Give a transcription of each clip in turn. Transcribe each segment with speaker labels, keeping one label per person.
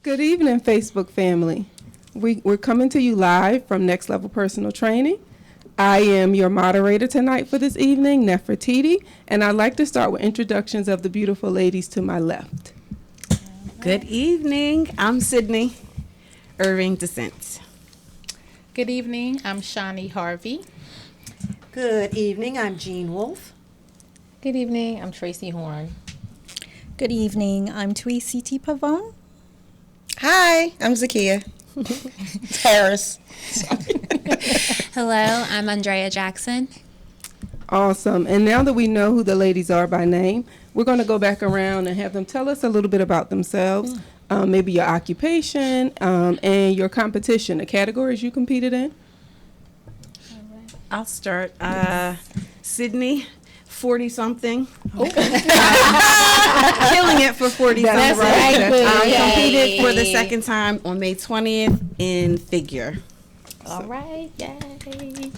Speaker 1: Good evening, Facebook family. We're coming to you live from Next Level Personal Training. I am your moderator tonight for this evening, Nefertiti, and I'd like to start with introductions of the beautiful ladies to my left.
Speaker 2: Good evening. I'm Sydney Irving DeSent.
Speaker 3: Good evening. I'm Shawnee Harvey.
Speaker 4: Good evening. I'm Jean Wolfe.
Speaker 5: Good evening. I'm Tracy Horn.
Speaker 6: Good evening. I'm Tweety T. Pavone.
Speaker 7: Hi, I'm Zakia Harris.
Speaker 8: Hello, I'm Andrea Jackson.
Speaker 1: Awesome. And now that we know who the ladies are by name, we're going to go back around and have them tell us a little bit about themselves, maybe your occupation, and your competition, the categories you competed in.
Speaker 2: I'll start. Sydney, 40-something. Killing it for 40-something.
Speaker 3: That's right.
Speaker 2: I competed for the second time on May 20th in figure.
Speaker 3: All right. Yay.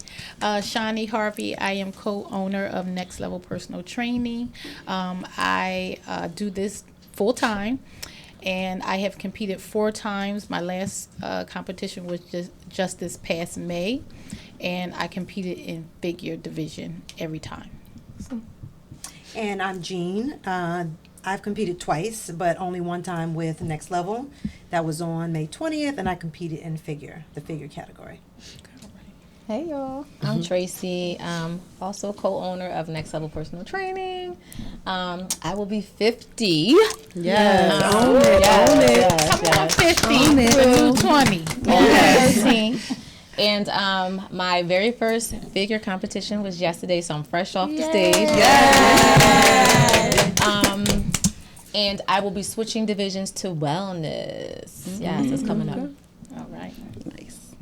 Speaker 3: Shawnee Harvey. I am co-owner of Next Level Personal Training. I do this full time, and I have competed 4 times. My last competition was just this past May, and I competed in figure division every time.
Speaker 4: And I'm Jean. I've competed twice, but only one time with Next Level. That was on May 20th, and I competed in figure, the figure category.
Speaker 5: Hey, y'all. I'm Tracy, also co-owner of Next Level Personal Training. I will be 50.
Speaker 2: Yes.
Speaker 1: Own it.
Speaker 3: Come on, 50 with a new 20.
Speaker 5: Yes. And my very first figure competition was yesterday, so I'm fresh off the stage.
Speaker 2: Yes.
Speaker 5: And I will be switching divisions to wellness. Yes, it's coming up.
Speaker 3: All right.
Speaker 2: Nice.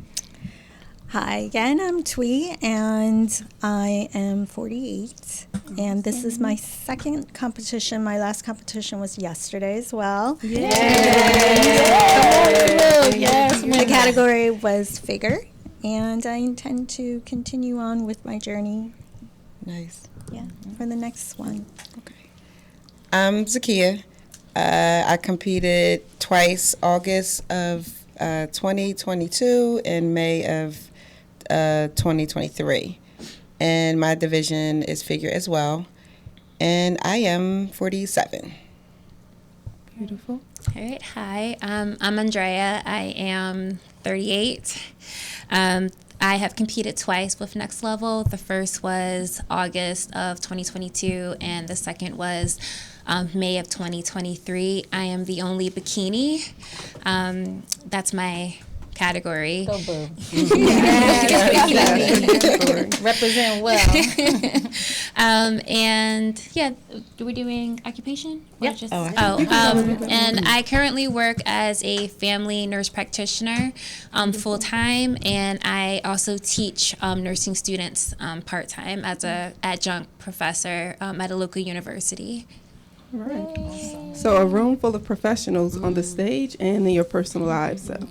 Speaker 6: Hi again, I'm Twee, and I am 48. And this is my second competition. My last competition was yesterday as well.
Speaker 3: Yes.
Speaker 6: The category was figure, and I intend to continue on with my journey.
Speaker 7: Nice.
Speaker 6: Yeah, for the next one.
Speaker 7: I'm Zakia. I competed twice, August of 2022 and May of 2023. And my division is figure as well. And I am 47.
Speaker 1: Beautiful.
Speaker 8: All right, hi. I'm Andrea. I am 38. I have competed twice with Next Level. The first was August of 2022, and the second was May of 2023. I am the only bikini. That's my category.
Speaker 5: Go boo.
Speaker 3: Represent well.
Speaker 8: And yeah, we're doing occupation? Or
Speaker 5: Yep.
Speaker 8: just,
Speaker 7: Oh,
Speaker 8: and I currently work as a family nurse practitioner full time, and I also teach nursing students part time as a adjunct professor at a local university.
Speaker 1: Right. So a room full of professionals on the stage and in your personal lives. So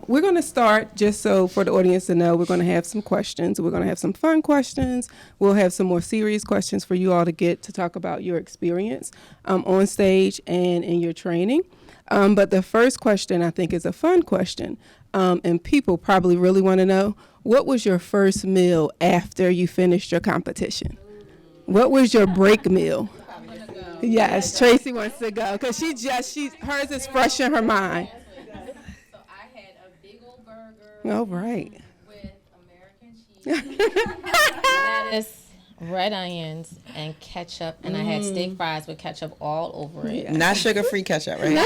Speaker 1: we're going to start, just so for the audience to know, we're going to have some questions. We're going to have some fun questions. We'll have some more serious questions for you all to get to talk about your experience on stage and in your training. But the first question, I think, is a fun question. And people probably really want to know, what was your first meal after you finished your competition? What was your break meal? Yes, Tracy wants to go because hers is fresh in her mind.
Speaker 5: So I had a big old burger
Speaker 1: Oh, right.
Speaker 5: with American cheese, lettuce, red onions, and ketchup. And I had steak fries with ketchup all over it.
Speaker 7: Not sugar-free ketchup, right?
Speaker 2: The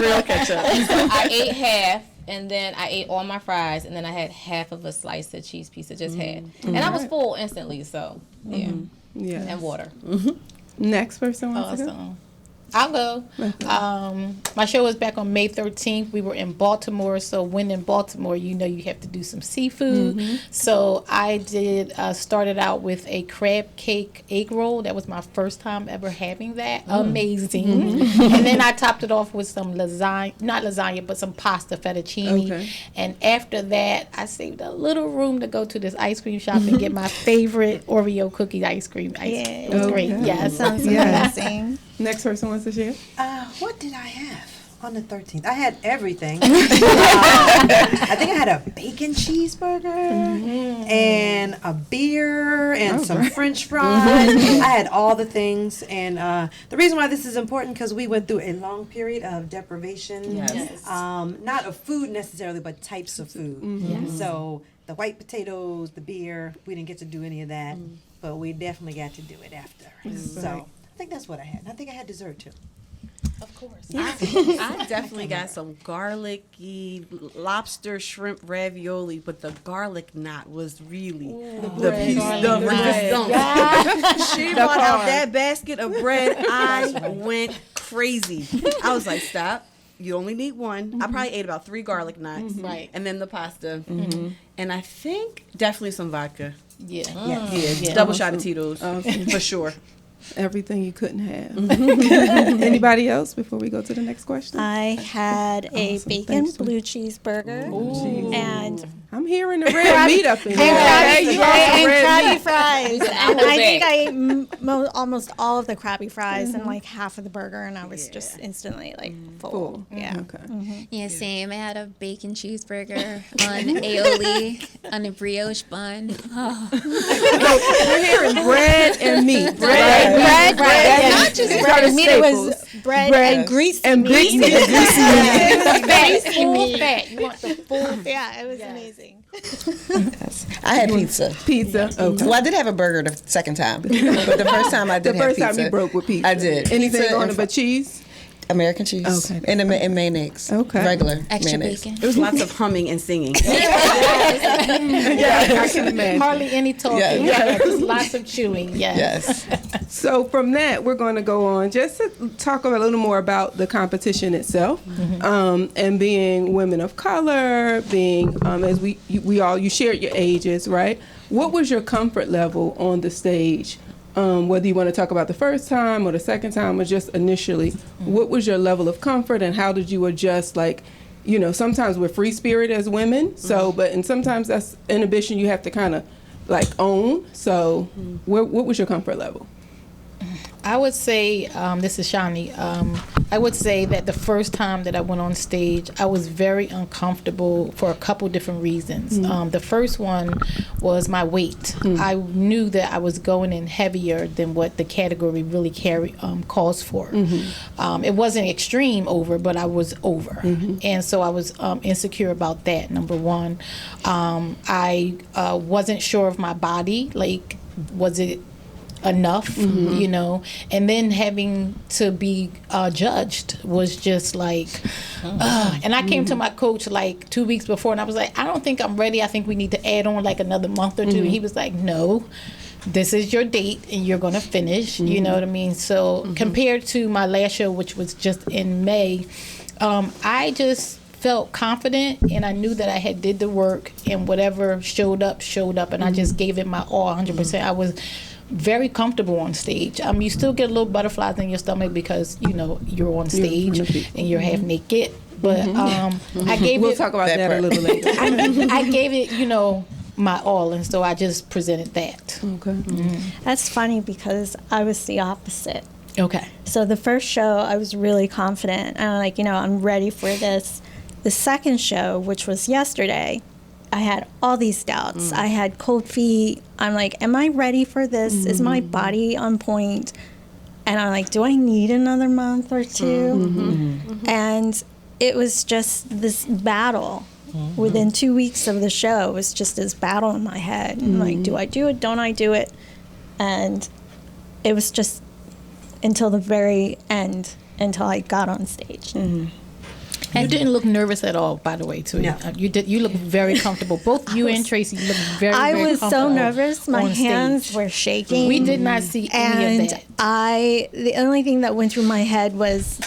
Speaker 2: real ketchup.
Speaker 5: So I ate half, and then I ate all my fries, and then I had half of a slice of cheese pizza, just had. And I was full instantly, so, yeah.
Speaker 1: Yeah.
Speaker 5: And water.
Speaker 1: Next person wants to go.
Speaker 3: Awesome. I'll go. My show was back on May 13th. We were in Baltimore, so when in Baltimore, you know you have to do some seafood. So I started out with a crab cake egg roll. That was my first time ever having that. Amazing. And then I topped it off with some lasagna, not lasagna, but some pasta fettuccine.
Speaker 1: Okay.
Speaker 3: And after that, I saved a little room to go to this ice cream shop and get my favorite Oreo cookie ice cream. It was great.
Speaker 1: Okay.
Speaker 3: Yes.
Speaker 6: Sounds
Speaker 1: Yes.
Speaker 6: amazing.
Speaker 1: Next person wants to share.
Speaker 4: What did I have on the 13th? I had everything. I think I had a bacon cheeseburger and a beer and some French fries. I had all the things. And the reason why this is important because we went through a long period of deprivation.
Speaker 2: Yes.
Speaker 4: Not of food necessarily, but types of food. So the white potatoes, the beer, we didn't get to do any of that, but we definitely got to do it after. So I think that's what I had. I think I had dessert too.
Speaker 3: Of course.
Speaker 2: I definitely got some garlicky lobster shrimp ravioli, but the garlic knot was really the piece of bread. She brought out that basket of bread. I went crazy. I was like, stop. You only need one. I probably ate about 3 garlic knots.
Speaker 3: Right.
Speaker 2: And then the pasta. And I think definitely some vodka.
Speaker 3: Yeah.
Speaker 2: Yeah. Double shot of Tito's. For sure.
Speaker 1: Everything you couldn't have. Anybody else before we go to the next question?
Speaker 6: I had a
Speaker 1: Awesome.
Speaker 6: bacon
Speaker 1: Thanks, Sue.
Speaker 6: blue cheeseburger and
Speaker 1: I'm hearing the red meat up in here.
Speaker 6: and
Speaker 1: You got some red
Speaker 6: crabby
Speaker 1: meat.
Speaker 6: fries. And I think I ate almost all of the crabby fries and like half of the burger, and I was just instantly like full.
Speaker 1: Full.
Speaker 6: Yeah.
Speaker 1: Okay.
Speaker 8: Yeah, same. I had a bacon cheeseburger on aioli on a brioche bun. Oh.
Speaker 1: We're hearing bread and meat.
Speaker 6: Bread,
Speaker 1: bread.
Speaker 6: not just bread and meat. It was bread and greasy
Speaker 1: and
Speaker 6: meat.
Speaker 1: big meat.
Speaker 3: Full fat. You want the full
Speaker 6: Yeah, it was amazing.
Speaker 7: I had pizza.
Speaker 1: Pizza. Okay.
Speaker 7: Well, I did have a burger the second time, but the first time I did
Speaker 1: The
Speaker 7: have
Speaker 1: first
Speaker 7: pizza.
Speaker 1: time you broke with pizza.
Speaker 7: I did.
Speaker 1: Anything
Speaker 7: Pizza
Speaker 1: on
Speaker 7: and
Speaker 1: it but cheese?
Speaker 7: American cheese.
Speaker 1: Okay.
Speaker 7: And mayonnaise.
Speaker 1: Okay.
Speaker 7: Regular
Speaker 8: Extra
Speaker 7: mayonnaise.
Speaker 8: bacon.
Speaker 2: There was lots of humming and singing.
Speaker 1: Yeah, I can imagine.
Speaker 3: Hardly any talking.
Speaker 7: Yeah.
Speaker 3: Just lots of chewing.
Speaker 7: Yes.
Speaker 1: So from that, we're going to go on just to talk a little more about the competition itself, and being women of color, being as you shared your ages, right? What was your comfort level on the stage? Whether you want to talk about the first time or the second time or just initially, what was your level of comfort and how did you adjust? Like, sometimes we're free spirit as women, and sometimes that's inhibition you have to kind of like own. So, what was your comfort level?
Speaker 3: I would say, this is Shani, I would say that the first time that I went on stage, I was very uncomfortable for a couple different reasons. The first one was my weight. I knew that I was going in heavier than what the category really calls for. It wasn't extreme over, but I was over. And so I was insecure about that, number one. I wasn't sure of my body, like, was it enough, and then having to be judged was just like, and I came to my coach like 2 weeks before and I was like, I don't think I'm ready. I think we need to add on like another month or two. And he was like, no, this is your date and you're going to finish, you know what I mean? So compared to my last show, which was just in May, I just felt confident and I knew that I had did the work and whatever showed up and I just gave it my all 100%. I was very comfortable on stage. You still get a little butterflies in your stomach because you're on stage and you're half naked. But I gave
Speaker 1: We'll
Speaker 3: it.
Speaker 1: talk about that a little later.
Speaker 3: I gave it, my all, and so I just presented that.
Speaker 1: Okay.
Speaker 6: That's funny because I was the opposite.
Speaker 3: Okay.
Speaker 6: So the first show, I was really confident. And I'm like, I'm ready for this. The second show, which was yesterday, I had all these doubts. I had cold feet. I'm like, am I ready for this? Is my body on point? And I'm like, do I need another month or two? And it was just this battle. Within 2 weeks of the show, it was just this battle in my head. I'm like, do I do it? Don't I do it? And it was just until the very end, until I got on stage.
Speaker 3: You didn't look nervous at all, by the way, too.
Speaker 4: No.
Speaker 3: You did. You looked very comfortable. Both you and Tracy looked very,
Speaker 6: I
Speaker 3: very
Speaker 6: was so
Speaker 3: comfortable
Speaker 6: nervous. My
Speaker 3: on
Speaker 6: hands
Speaker 3: stage.
Speaker 6: were shaking.
Speaker 3: We did not see any of
Speaker 6: And
Speaker 3: that.
Speaker 6: the only thing that went through my head was,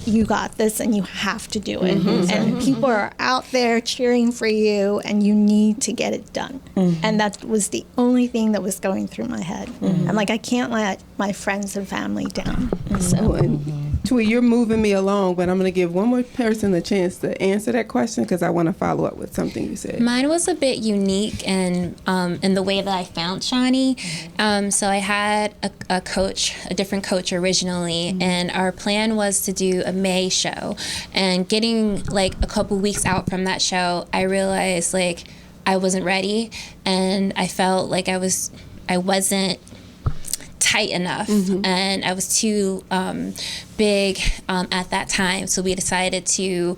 Speaker 6: you got this and you have to do it. And people are out there cheering for you and you need to get it done. And that was the only thing that was going through my head. I'm like, I can't let my friends and family down.
Speaker 1: Oh,
Speaker 6: So
Speaker 1: and Twee, you're moving me along, but I'm going to give one more person a chance to answer that question because I want to follow up with something you said.
Speaker 8: Mine was a bit unique in the way that I found Shawnee. So I had a coach, a different coach originally, and our plan was to do a May show. And getting like a couple weeks out from that show, I realized like I wasn't ready, and I felt like I wasn't tight enough, and I was too big at that time. So we decided to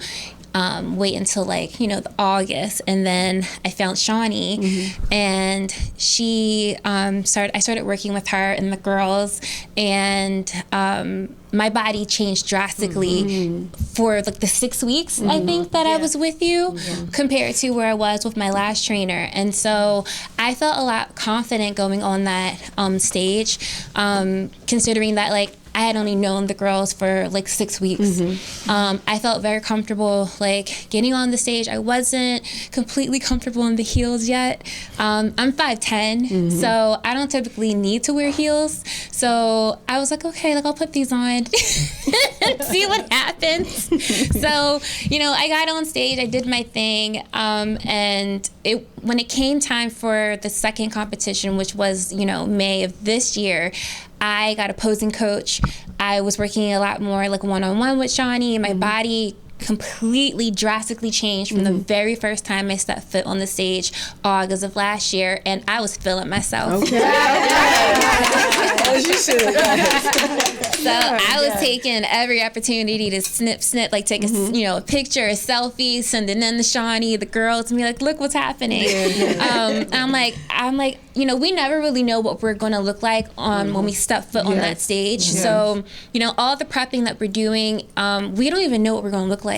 Speaker 8: wait until like the August, and then I found Shawnee, and she I started working with her and the girls, and my body changed drastically for like the 6 weeks I think that I was with you compared to where I was with my last trainer. And so I felt a lot confident going on that stage, considering that like I had only known the girls for like 6 weeks. I felt very comfortable like getting on the stage. I wasn't completely comfortable in the heels yet. I'm 5'10", so I don't typically need to wear heels. So I was like, okay, like I'll put these on, see what happens. So I got on stage, I did my thing, and when it came time for the second competition, which was May of this year, I got a posing coach. I was working a lot more like one-on-one with Shawnee, and my body completely drastically changed from the very first time I stepped foot on the stage, August of last year, and I was feeling myself.
Speaker 1: Okay. As you should.
Speaker 8: So I was taking every opportunity to snip, like take a picture, a selfie, sending in to Shawnee, the girls, and be like, look what's happening. I'm like, we never really know what we're going to look like when we step foot on that stage. So, all the prepping that we're doing, we don't even know what we're going to look like.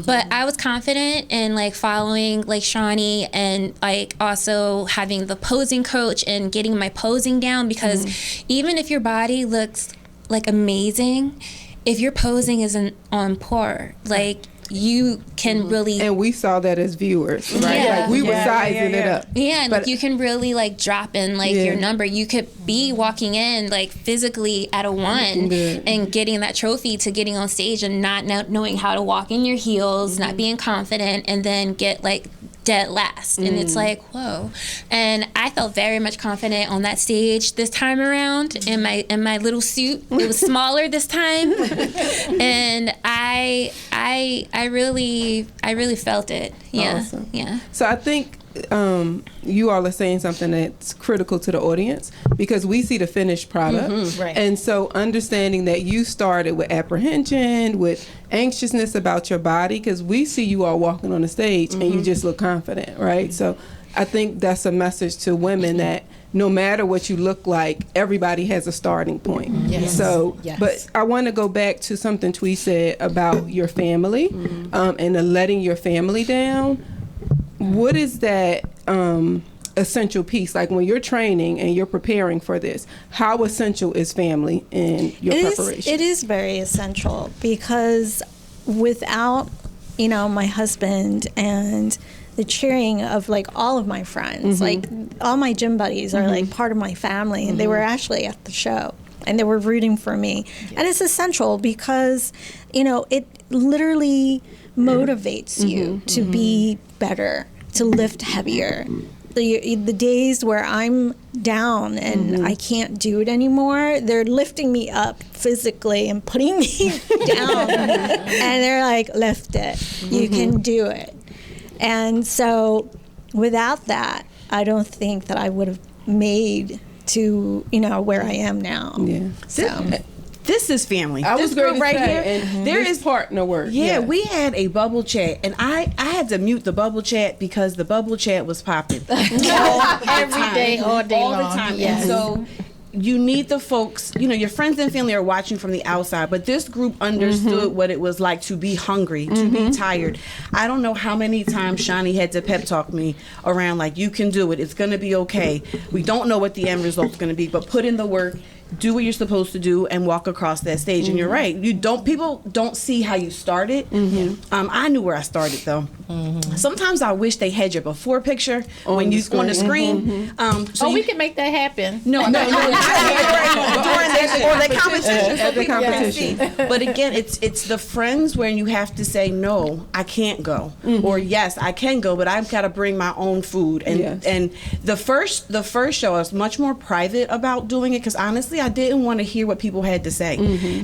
Speaker 8: But I was confident in like following like Shawnee, and like also having the posing coach and getting my posing down, because even if your body looks like amazing, if your posing isn't on par, like you can really,
Speaker 1: and we saw that as viewers, right? Like we were sizing it up.
Speaker 8: And like you can really like drop in like your number. You could be walking in like physically at a 1 and getting that trophy to getting on stage and not knowing how to walk in your heels, not being confident, and then get like dead last. And it's like, whoa. And I felt very much confident on that stage this time around in my little suit. It was smaller this time. And I really felt it. Yeah.
Speaker 1: Awesome.
Speaker 8: Yeah.
Speaker 1: So I think you all are saying something that's critical to the audience, because we see the finished product.
Speaker 2: Right.
Speaker 1: And so understanding that you started with apprehension, with anxiousness about your body, because we see you all walking on the stage and you just look confident, right? So I think that's a message to women that no matter what you look like, everybody has a starting point. So, but I want to go back to something Twee said about your family, and the letting your family down. What is that essential piece? Like when you're training and you're preparing for this, how essential is family in your preparation?
Speaker 6: It is very essential, because without, my husband and the cheering of like all of my friends, like all my gym buddies are like part of my family, and they were actually at the show and they were rooting for me. And it's essential because, it literally motivates you to be better, to lift heavier. The days where I'm down and I can't do it anymore, they're lifting me up physically and putting me down. And they're like, lift it. You can do it. And so without that, I don't think that I would have made to, where I am now. Yeah.
Speaker 2: So. This is family.
Speaker 1: I was going
Speaker 2: right
Speaker 1: say,
Speaker 2: here.
Speaker 1: And there is partner work.
Speaker 2: Yeah, we had a bubble chat, and I had to mute the bubble chat because the bubble chat was popping
Speaker 3: every day, all day long.
Speaker 2: All the time. Yes. And so you need the folks, your friends and family are watching from the outside, but this group understood what it was like to be hungry, to be tired. I don't know how many times Shawnee had to pep talk me around like, you can do it. It's going to be okay. We don't know what the end result's going to be, but put in the work. do what you're supposed to do and walk across that stage. And you're right. People don't see how you started. I knew where I started though. Sometimes I wish they had your before picture on the screen. So
Speaker 3: we can make that happen.
Speaker 2: No, during the competition. But again, it's the friends when you have to say no, I can't go, or yes, I can go, but I've got to bring my own food. And the first show I was much more private about doing it because honestly, I didn't want to hear what people had to say.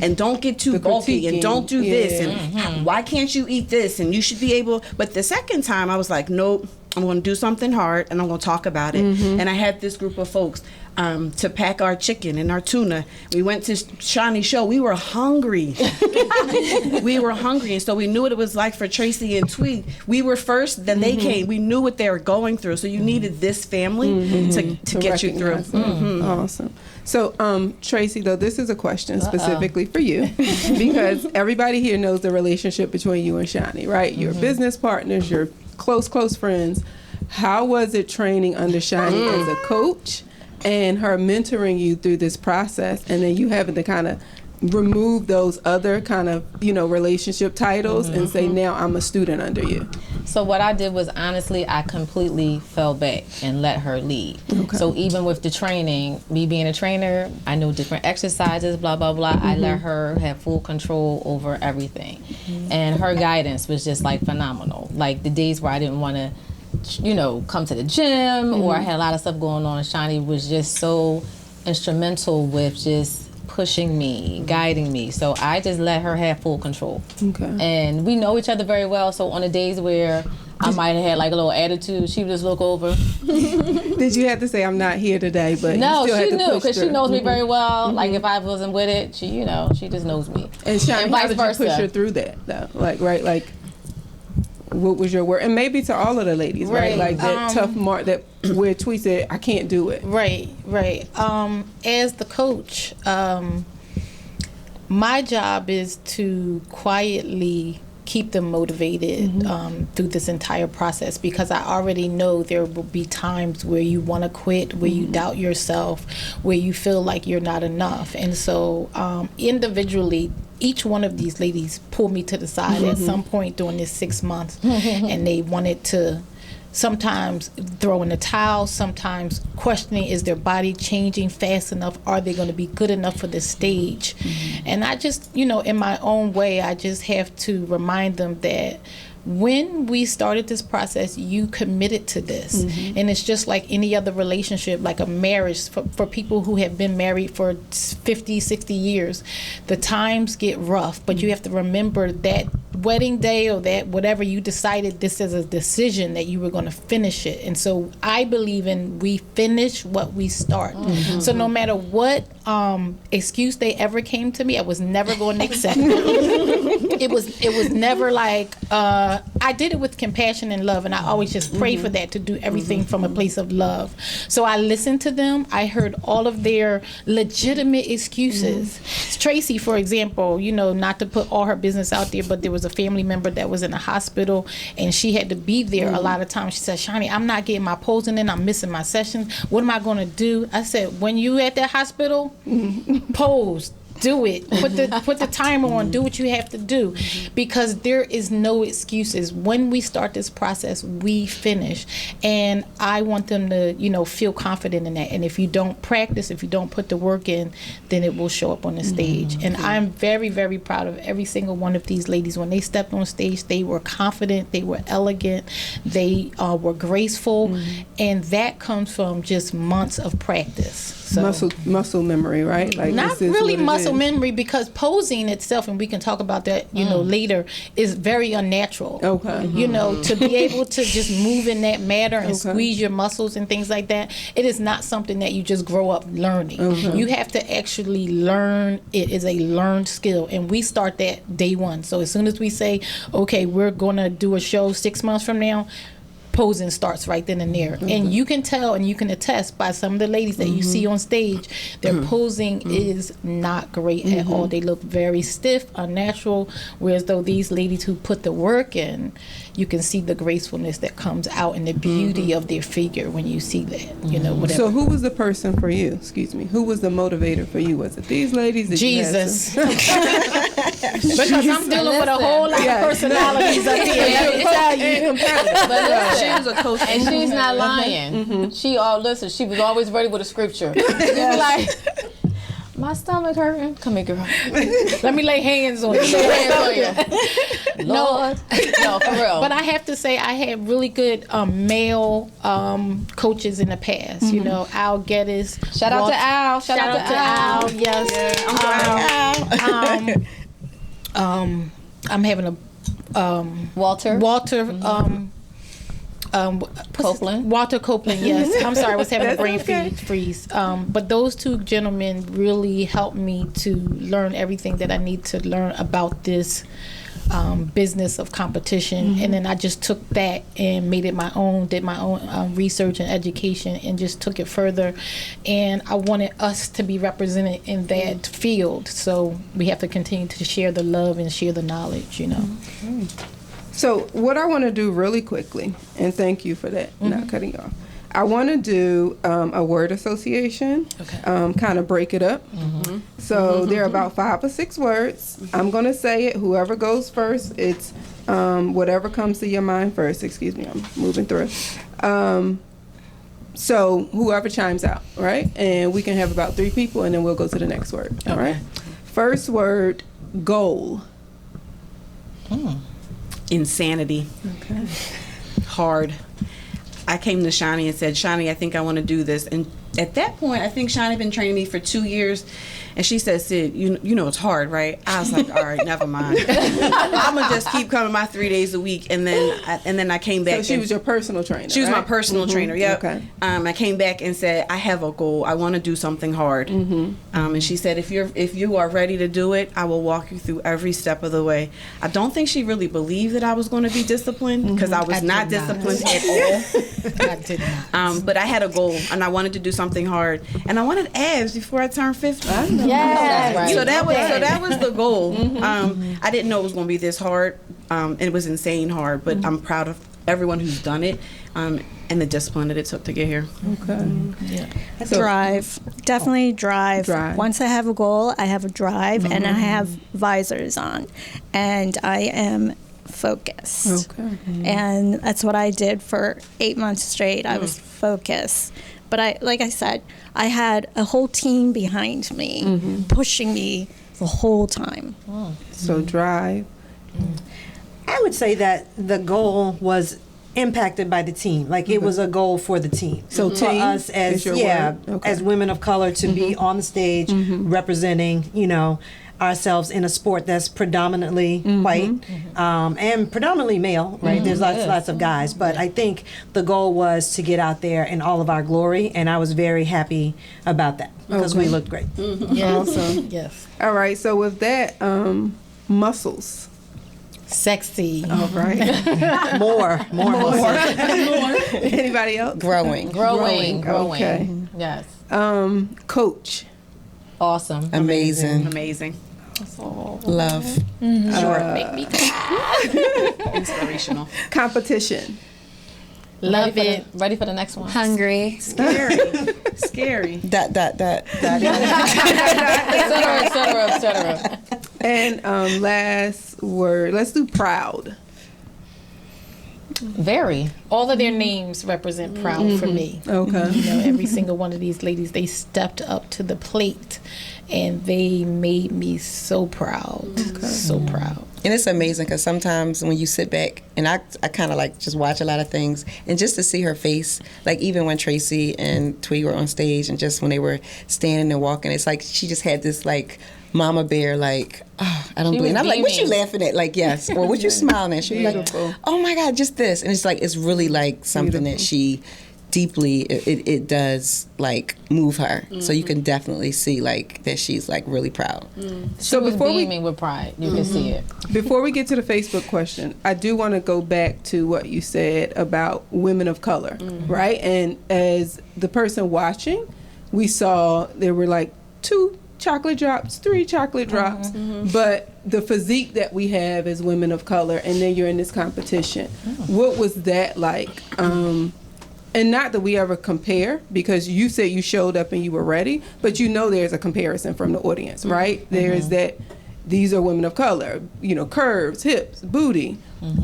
Speaker 2: And don't get too bulky and don't do this and why can't you eat this and you should be able. But the second time I was like, nope, I'm going to do something hard and I'm going to talk about it. And I had this group of folks to pack our chicken and our tuna. We went to Shani's show. We were hungry. And so we knew what it was like for Tracy and Tweet. We were first, then they came. We knew what they were going through. So you needed this family to get you through.
Speaker 1: Awesome. So, Tracy, though, this is a question specifically for you because everybody here knows the relationship between you and Shani, right? You're business partners, you're close friends. How was it training under Shani as a coach and her mentoring you through this process, and then you having to kind of remove those other kind of, relationship titles and say, now I'm a student under you?
Speaker 5: So what I did was, honestly, I completely fell back and let her lead. Okay. So even with the training, me being a trainer, I knew different exercises, blah, blah, blah. I let her have full control over everything. And her guidance was just like phenomenal. Like the days where I didn't want to, come to the gym or I had a lot of stuff going on, Shani was just so instrumental with just pushing me, guiding me. So I just let her have full control. Okay. And we know each other very well. So on the days where I might have had like a little attitude, she would just look over.
Speaker 1: Did you have to say, I'm not here today? But
Speaker 5: no, she knew because she knows me very well. Like if I wasn't with it, she just knows me.
Speaker 1: And Shani, how did you push her through that though? Like what was your word? And maybe to all of the ladies, right? Like that tough mark that where Tweet said, I can't do it.
Speaker 3: Right. As the coach, my job is to quietly keep them motivated through this entire process because I already know there will be times where you want to quit, where you doubt yourself, where you feel like you're not enough. And so individually, each one of these ladies pulled me to the side at some point during this 6 months and they wanted to sometimes throw in the towel, sometimes questioning, is their body changing fast enough? Are they going to be good enough for the stage? And I just, in my own way, I just have to remind them that when we started this process, you committed to this. And it's just like any other relationship, like a marriage for people who have been married for 50, 60 years. The times get rough, but you have to remember that wedding day or that whatever you decided, this is a decision that you were going to finish it. And so I believe in we finish what we start. So no matter what excuse they ever came to me, I was never going to accept it. It was never like I did it with compassion and love, and I always just pray for that, to do everything from a place of love. So I listened to them. I heard all of their legitimate excuses. Tracy, for example, not to put all her business out there, but there was a family member that was in a hospital and she had to be there a lot of times. She said, Shani, I'm not getting my posing in, I'm missing my session. What am I going to do? I said, when you at that hospital, pose. Do it. Put the timer on. Do what you have to do, because there is no excuses. When we start this process, we finish, and I want them to, feel confident in that. And if you don't practice, if you don't put the work in, then it will show up on the stage. And I'm very, very proud of every single one of these ladies. When they stepped on stage, they were confident, they were elegant, they were graceful, and that comes from just months of practice. So,
Speaker 1: muscle memory, right? Like
Speaker 3: not really muscle memory, because posing itself, and we can talk about that, later, is very unnatural.
Speaker 1: Okay.
Speaker 3: To be able to just move in that manner and squeeze your muscles and things like that, it is not something that you just grow up learning. You have to actually learn. It is a learned skill, and we start that day one. So as soon as we say, okay, we're going to do a show 6 months from now, posing starts right then and there. And you can tell and you can attest by some of the ladies that you see on stage, their posing is not great at all. They look very stiff, unnatural, whereas though these ladies who put the work in, you can see the gracefulness that comes out and the beauty of their figure when you see that, you know, whatever.
Speaker 1: So who was the person for you? Excuse me. Who was the motivator for you? Was it these ladies? Did you have
Speaker 3: Jesus.
Speaker 1: some-
Speaker 3: Because I'm dealing with a whole lot of personalities up here. Let me tell you.
Speaker 5: But listen,
Speaker 2: She was a coach.
Speaker 5: and she's not lying. She she was always ready with a scripture. She'd be like, my stomach hurting. Come here, girl.
Speaker 3: Let me lay hands on you.
Speaker 5: Lay hands on you. Lord. No, for real.
Speaker 3: But I have to say, I had really good male coaches in the past. You know, Al Geddes.
Speaker 5: Shout out to Al. Shout out to Al.
Speaker 3: Yes. I'm having a
Speaker 5: Walter. Copeland.
Speaker 3: Walter Copeland, yes. I'm sorry, I was having a brain freeze. But those two gentlemen really helped me to learn everything that I need to learn about this business of competition. And then I just took that and made it my own, did my own research and education, and just took it further. And I wanted us to be represented in that field. So we have to continue to share the love and share the knowledge, you know.
Speaker 1: So what I want to do really quickly, and thank you for that, not cutting you off. I want to do a word association, kind of break it up. So there are about 5 or 6 words. I'm going to say it. Whoever goes first, it's whatever comes to your mind first. Excuse me, I'm moving through. So whoever chimes out, right? And we can have about 3 people, and then we'll go to the next word. All right? First word, goal.
Speaker 2: Insanity.
Speaker 1: Okay.
Speaker 2: Hard. I came to Shani and said, Shani, I think I want to do this. And at that point, I think Shani had been training me for 2 years. And she said, Sid, you know it's hard, right? I was like, all right, never mind. I'm going to just keep coming my 3 days a week. And then I came back.
Speaker 1: So she was your personal trainer,
Speaker 2: She was my
Speaker 1: right?
Speaker 2: personal trainer, yep.
Speaker 1: Okay.
Speaker 2: I came back and said, I have a goal. I want to do something hard. And she said, if you are ready to do it, I will walk you through every step of the way. I don't think she really believed that I was going to be disciplined, because I was not disciplined at all.
Speaker 3: I did not.
Speaker 2: But I had a goal, and I wanted to do something hard. And I wanted abs before I turned 50.
Speaker 5: Yes. Right.
Speaker 2: So that was the goal. I didn't know it was going to be this hard. It was insane hard, but I'm proud of everyone who's done it, and the discipline that it took to get here.
Speaker 1: Okay.
Speaker 6: Drive. Definitely drive.
Speaker 1: Drive.
Speaker 6: Once I have a goal, I have a drive, and I have visors on, and I am focused.
Speaker 1: Okay.
Speaker 6: And that's what I did for 8 months straight. I was focused. But like I said, I had a whole team behind me, pushing me the whole time.
Speaker 1: So drive.
Speaker 4: I would say that the goal was impacted by the team. Like it was a goal for the team.
Speaker 1: So
Speaker 4: for
Speaker 1: team
Speaker 4: us as
Speaker 1: is your word? Okay.
Speaker 4: as women of color to be on the stage representing, ourselves in a sport that's predominantly white and predominantly male, right? There's lots of guys, but I think the goal was to get out there in all of our glory, and I was very happy about that because we looked great.
Speaker 1: Awesome.
Speaker 3: Yes.
Speaker 1: All right. So with that, muscles.
Speaker 3: Sexy.
Speaker 1: All right.
Speaker 4: More.
Speaker 1: Anybody else?
Speaker 5: Growing.
Speaker 1: Okay.
Speaker 5: Yes.
Speaker 1: Coach.
Speaker 5: Awesome.
Speaker 7: Amazing.
Speaker 2: Amazing.
Speaker 7: Love.
Speaker 3: Make me
Speaker 2: Inspirational.
Speaker 1: Competition.
Speaker 3: love it.
Speaker 5: Ready for the next one?
Speaker 8: Hungry.
Speaker 2: Scary.
Speaker 7: That.
Speaker 5: Et cetera.
Speaker 1: And last word. Let's do proud.
Speaker 5: Very.
Speaker 3: All of their names represent proud for me.
Speaker 1: Okay.
Speaker 3: Every single one of these ladies, they stepped up to the plate, and they made me so proud. So proud.
Speaker 7: And it's amazing because sometimes when you sit back, and I kind of like just watch a lot of things, and just to see her face, like even when Tracy and Twee were on stage, and just when they were standing and walking, it's like she just had this like mama bear, like, oh, I don't believe. And I'm like, what you laughing at? Like, yes. Or what you smiling at? She was like, oh my God, just this. And it's like, it's really like something that she deeply it does like move her. So you can definitely see like that she's like really proud.
Speaker 1: So
Speaker 5: She was
Speaker 1: before we
Speaker 5: beaming with pride. You can see it.
Speaker 1: Before we get to the Facebook question, I do want to go back to what you said about women of color, right? And as the person watching, we saw there were like 2 chocolate drops, 3 chocolate drops, but the physique that we have as women of color, and then you're in this competition. What was that like? And not that we ever compare, because you said you showed up and you were ready, but you know there's a comparison from the audience, right? There's that, these are women of color, you know, curves, hips, booty.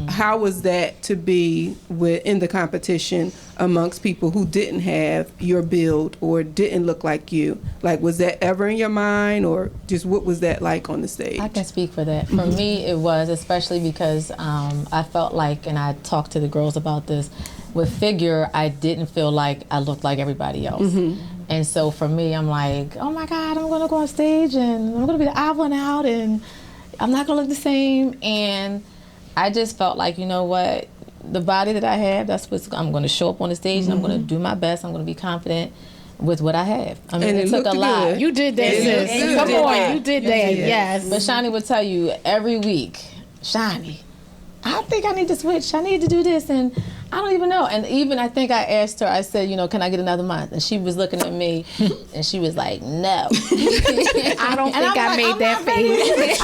Speaker 1: How was that to be in the competition amongst people who didn't have your build or didn't look like you? Like, was that ever in your mind, or just what was that like on the stage?
Speaker 5: I can speak for that. For me, it was, especially because I felt like, and I talked to the girls about this, with figure, I didn't feel like I looked like everybody else. And so for me, I'm like, oh my God, I'm gonna go on stage and I'm gonna be the odd one out and I'm not gonna look the same. And I just felt like, you know what, the body that I have, that's what I'm gonna show up on the stage and I'm gonna do my best. I'm gonna be confident with what I have. I mean,
Speaker 1: And
Speaker 5: it
Speaker 1: it
Speaker 5: took a
Speaker 1: looked
Speaker 5: lot.
Speaker 1: good.
Speaker 3: You did that,
Speaker 1: And it
Speaker 3: sis.
Speaker 1: looked
Speaker 3: Come
Speaker 1: good.
Speaker 3: on, you did that. Yes.
Speaker 5: But Shani would tell you every week, Shani, I think I need to switch. I need to do this, and I don't even know. And even I think I asked her, I said, you know, can I get another month? And she was looking at me, and she was like, no.
Speaker 3: I don't think I made that face.
Speaker 1: That's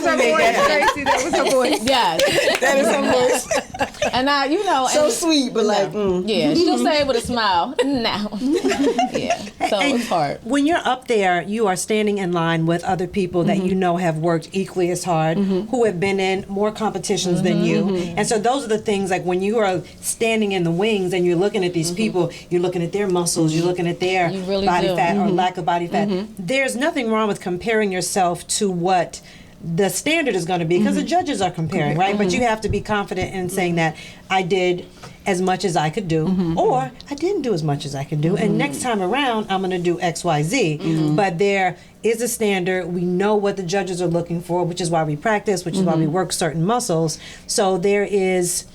Speaker 1: her voice, Tracy. That was her voice.
Speaker 5: Yes.
Speaker 7: That is her voice.
Speaker 5: And I, you know.
Speaker 7: So
Speaker 5: and,
Speaker 7: sweet, but like,
Speaker 5: yeah, she'll say it with a smile. No. Yeah. So it's hard.
Speaker 4: When you're up there, you are standing in line with other people that you know have worked equally as hard, who have been in more competitions than you. And so those are the things, like when you are standing in the wings and you're looking at these people, you're looking at their muscles, you're looking at their
Speaker 5: You really
Speaker 4: body
Speaker 5: do.
Speaker 4: fat or lack of body fat. There's nothing wrong with comparing yourself to what the standard is going to be, because the judges are comparing, right? But you have to be confident in saying that I did as much as I could do, or I didn't do as much as I could do, and next time around I'm going to do X, Y, Z. But there is a standard. We know what the judges are looking for, which is why we practice, which is why we work certain muscles. So there is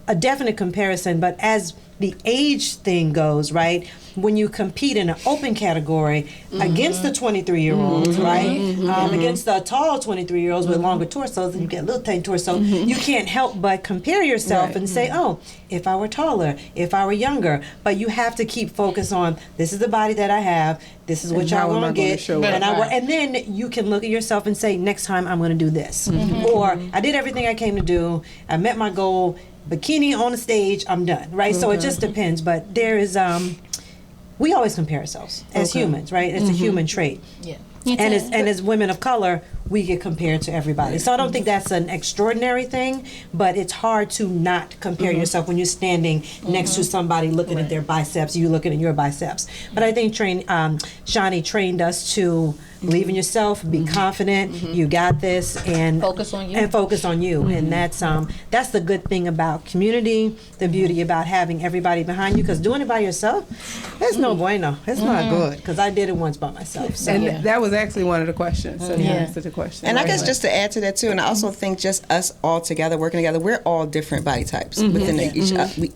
Speaker 4: a definite comparison. But as the age thing goes, right? When you compete in an open category against the 23-year-olds, right? Against the tall 23-year-olds with longer torsos, and you get a little tiny torso, you can't help but compare yourself and say, oh, if I were taller, if I were younger. But you have to keep focus on, this is the body that I have, this is what y'all
Speaker 1: how am I
Speaker 4: gonna
Speaker 1: gonna
Speaker 4: get,
Speaker 1: show
Speaker 4: and,
Speaker 1: up?
Speaker 4: and then you can look at yourself and say, next time I'm gonna do this. Or, I did everything I came to do, I met my goal, bikini on the stage, I'm done, right? So it just depends, but there is, we always compare ourselves as humans, right? It's a human trait.
Speaker 5: Yeah.
Speaker 4: And as women of color, we get compared to everybody. So I don't think that's an extraordinary thing, but it's hard to not compare yourself when you're standing next to somebody looking at their biceps, you looking at your biceps. But I think Shani trained us to believe in yourself, be confident, you got this, and
Speaker 5: Focus on you.
Speaker 4: And focus on you. And that's the good thing about community, the beauty about having everybody behind you, because doing it by yourself, it's no bueno. It's not good, because I did it once by myself. So.
Speaker 1: And that was actually one of the questions. So you answered the question.
Speaker 7: and I guess
Speaker 1: right.
Speaker 7: just to add to that too, and I also think just us all together working together, we're all different body types within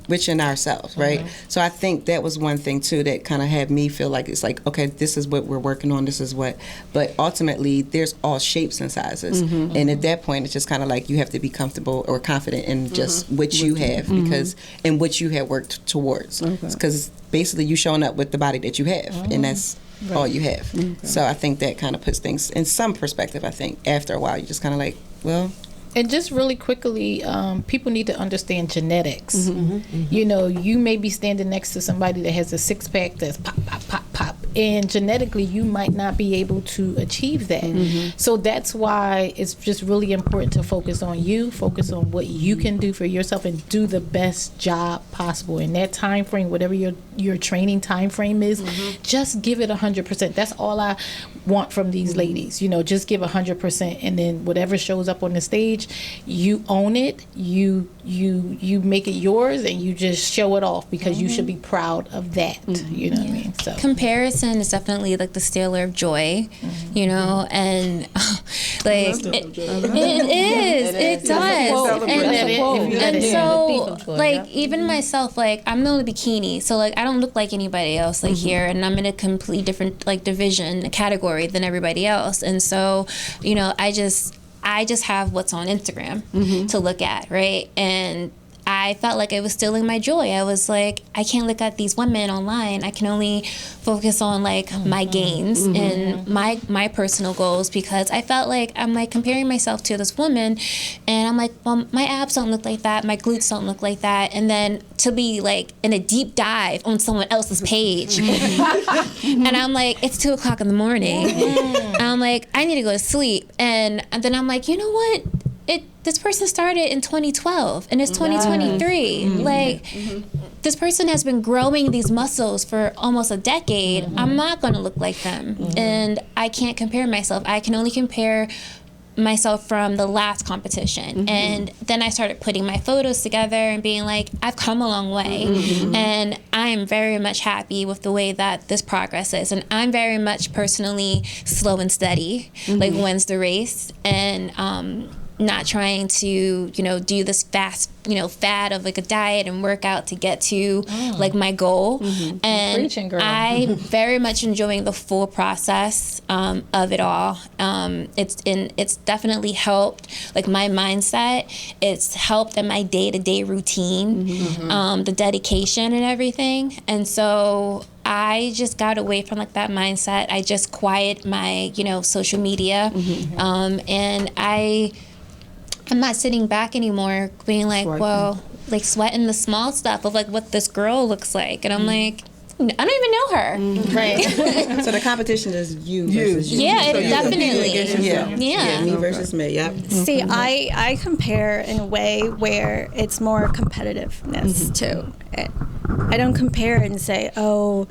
Speaker 7: within ourselves, right? So I think that was one thing too that kind of had me feel like it's like, okay, this is what we're working on, this is what, but ultimately there's all shapes and sizes, and at that point it's just kind of like you have to be comfortable or confident in just what you have, because and what you have worked towards, because basically you showing up with the body that you have, and that's all you have. So I think that kind of puts things in some perspective. I think after a while you just kind of like, well,
Speaker 3: And just really quickly, people need to understand genetics. You know, you may be standing next to somebody that has a six-pack that's pop, pop, pop, pop. And genetically, you might not be able to achieve that. So that's why it's just really important to focus on you, focus on what you can do for yourself, and do the best job possible. In that time frame, whatever your training time frame is, just give it 100%. That's all want from these ladies. You know, just give 100%, and then whatever shows up on the stage, you own it. You make it yours, and you just show it off because you should be proud of that. You know what I mean? So
Speaker 8: comparison is definitely like the stealer of joy, you know, and like it does. And so like even myself, like I'm in a bikini, so like I don't look like anybody else like here, and I'm in a completely different like division, a category than everybody else. And so, you know, I just have what's on Instagram to look at, right? And I felt like it was stealing my joy. I was like, I can't look at these women online. I can only focus on like my gains and my personal goals, because I felt like I'm like comparing myself to this woman, and I'm like, well, my abs don't look like that, my glutes don't look like that, and then to be like in a deep dive on someone else's page, and I'm like, it's 2:00 in the morning, and I'm like, I need to go to sleep, and then I'm like, you know what? This person started in 2012 and it's 2023. Like, this person has been growing these muscles for almost a decade. I'm not going to look like them. And I can't compare myself. I can only compare myself from the last competition. And then I started putting my photos together and being like, I've come a long way. And I am very much happy with the way that this progress is. And I'm very much personally slow and steady, like wins the race. And not trying to, you know, do this fast, you know, fad of like a diet and workout to get to like my goal. And
Speaker 3: Preaching, girl.
Speaker 8: I'm very much enjoying the full process of it all. It's definitely helped like my mindset. It's helped in my day-to-day routine, the dedication and everything. And so I just got away from like that mindset. I just quiet my, you know, social media, and I'm not sitting back anymore being like, well, like sweating the small stuff of like what this girl looks like. And I'm like, I don't even know her.
Speaker 3: right.
Speaker 7: So the competition is you versus you.
Speaker 8: Yeah,
Speaker 7: So
Speaker 8: it
Speaker 7: you
Speaker 8: definitely.
Speaker 7: compete against yourself.
Speaker 8: Yeah.
Speaker 7: Me versus me. Yep.
Speaker 6: See, I compare in a way where it's more competitiveness too. I don't compare and say, oh,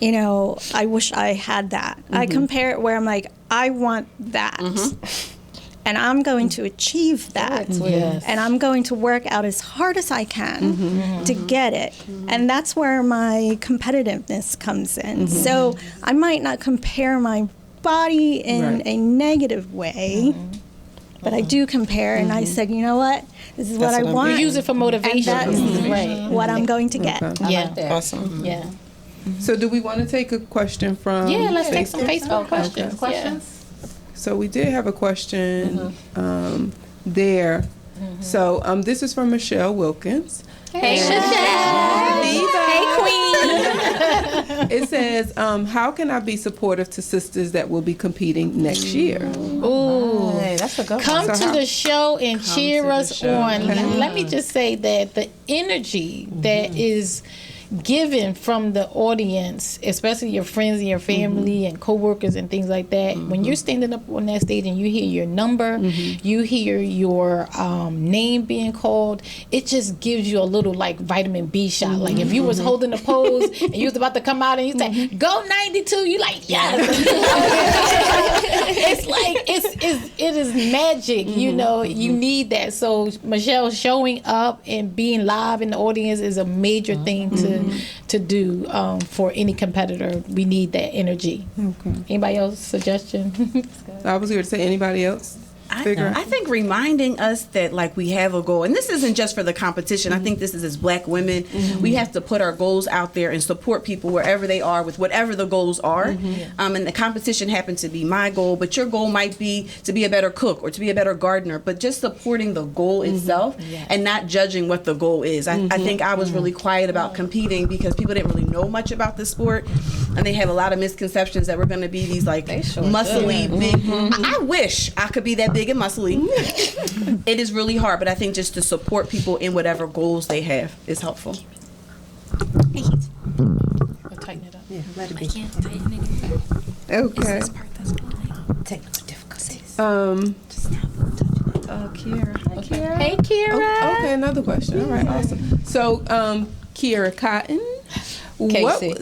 Speaker 6: you know, I wish I had that. I compare it where I'm like, I want that. And I'm going to achieve that.
Speaker 3: Yes.
Speaker 6: And I'm going to work out as hard as I can to get it. And that's where my competitiveness comes in. So I might not compare my body in a negative way, but I do compare. And I said, you know what? This is what I want.
Speaker 3: You use it for motivation.
Speaker 6: And that's what I'm going to get.
Speaker 3: Yeah.
Speaker 7: Awesome.
Speaker 3: Yeah.
Speaker 1: So do we want to take a question from
Speaker 3: Yeah, let's take some
Speaker 1: Facebook?
Speaker 3: Facebook questions.
Speaker 1: Okay. So we did have a question there. So this is from Michelle Wilkins.
Speaker 3: Hey, Michelle.
Speaker 1: Hey,
Speaker 3: Queen.
Speaker 1: It says, how can I be supportive to sisters that will be competing next year?
Speaker 3: Ooh.
Speaker 4: Hey, that's a good one.
Speaker 3: Come
Speaker 1: So
Speaker 3: to the show and cheer
Speaker 1: to the
Speaker 3: us
Speaker 1: show.
Speaker 3: on. Let me just say that the energy that is given from the audience, especially your friends and your family and coworkers and things like that, when you're standing up on that stage and you hear your number, you hear your name being called, it just gives you a little like vitamin B shot. Like if you was holding the pose and you was about to come out and you say, go 92, you like, yes. It's like, it is magic, you know, you need that. So Michelle, showing up and being live in the audience is a major thing to do for any competitor. We need that energy. Anybody else suggestion?
Speaker 1: I was here to say, anybody else?
Speaker 2: I think reminding us that like we have a goal, and this isn't just for the competition. I think this is as Black women, we have to put our goals out there and support people wherever they are with whatever the goals are. And the competition happened to be my goal, but your goal might be to be a better cook or to be a better gardener. But just supporting the goal itself and not judging what the goal is. I think I was really quiet about competing because people didn't really know much about the sport, and they have a lot of misconceptions that we're going to be these like muscly big. I wish I could be that big and muscly. It is really hard, but I think just to support people in whatever goals they have is helpful.
Speaker 3: We'll tighten it up.
Speaker 4: Yeah, let it be.
Speaker 1: Okay.
Speaker 4: Technical difficulties.
Speaker 2: Kiera.
Speaker 3: Hey, Kira.
Speaker 1: Okay, another question. All right, awesome. So, Kiera Cotton
Speaker 7: Casey.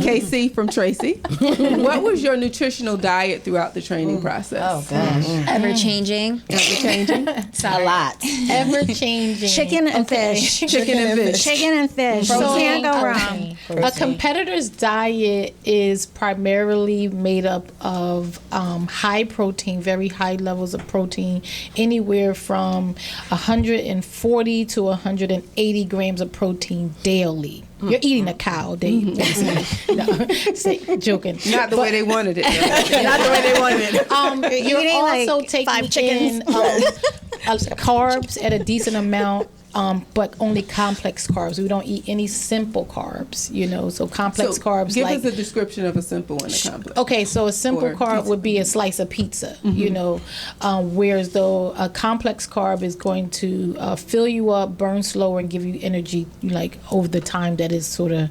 Speaker 1: Casey from Tracy. What was your nutritional diet throughout the training process?
Speaker 5: Oh gosh.
Speaker 8: Ever changing.
Speaker 5: A lot.
Speaker 3: Ever changing.
Speaker 6: Chicken and fish.
Speaker 1: Chicken and fish.
Speaker 6: Chicken and fish. You can't go wrong.
Speaker 3: A competitor's diet is primarily made up of high protein, very high levels of protein, anywhere from 140 to 180 grams of protein daily. You're eating a cow, Dave. Joking.
Speaker 1: Not the way they wanted it.
Speaker 2: Not the way they wanted it.
Speaker 3: You're
Speaker 6: eating,
Speaker 3: also
Speaker 6: like,
Speaker 3: taking
Speaker 6: 5 chickens.
Speaker 3: in carbs at a decent amount, but only complex carbs. We don't eat any simple carbs, so complex carbs
Speaker 1: Give
Speaker 3: like.
Speaker 1: us a description of a simple and a complex.
Speaker 3: Okay, so a simple
Speaker 1: Or
Speaker 3: carb
Speaker 1: pizza.
Speaker 3: would be a slice of pizza, whereas though a complex carb is going to fill you up, burn slower, and give you energy like over the time that is sort of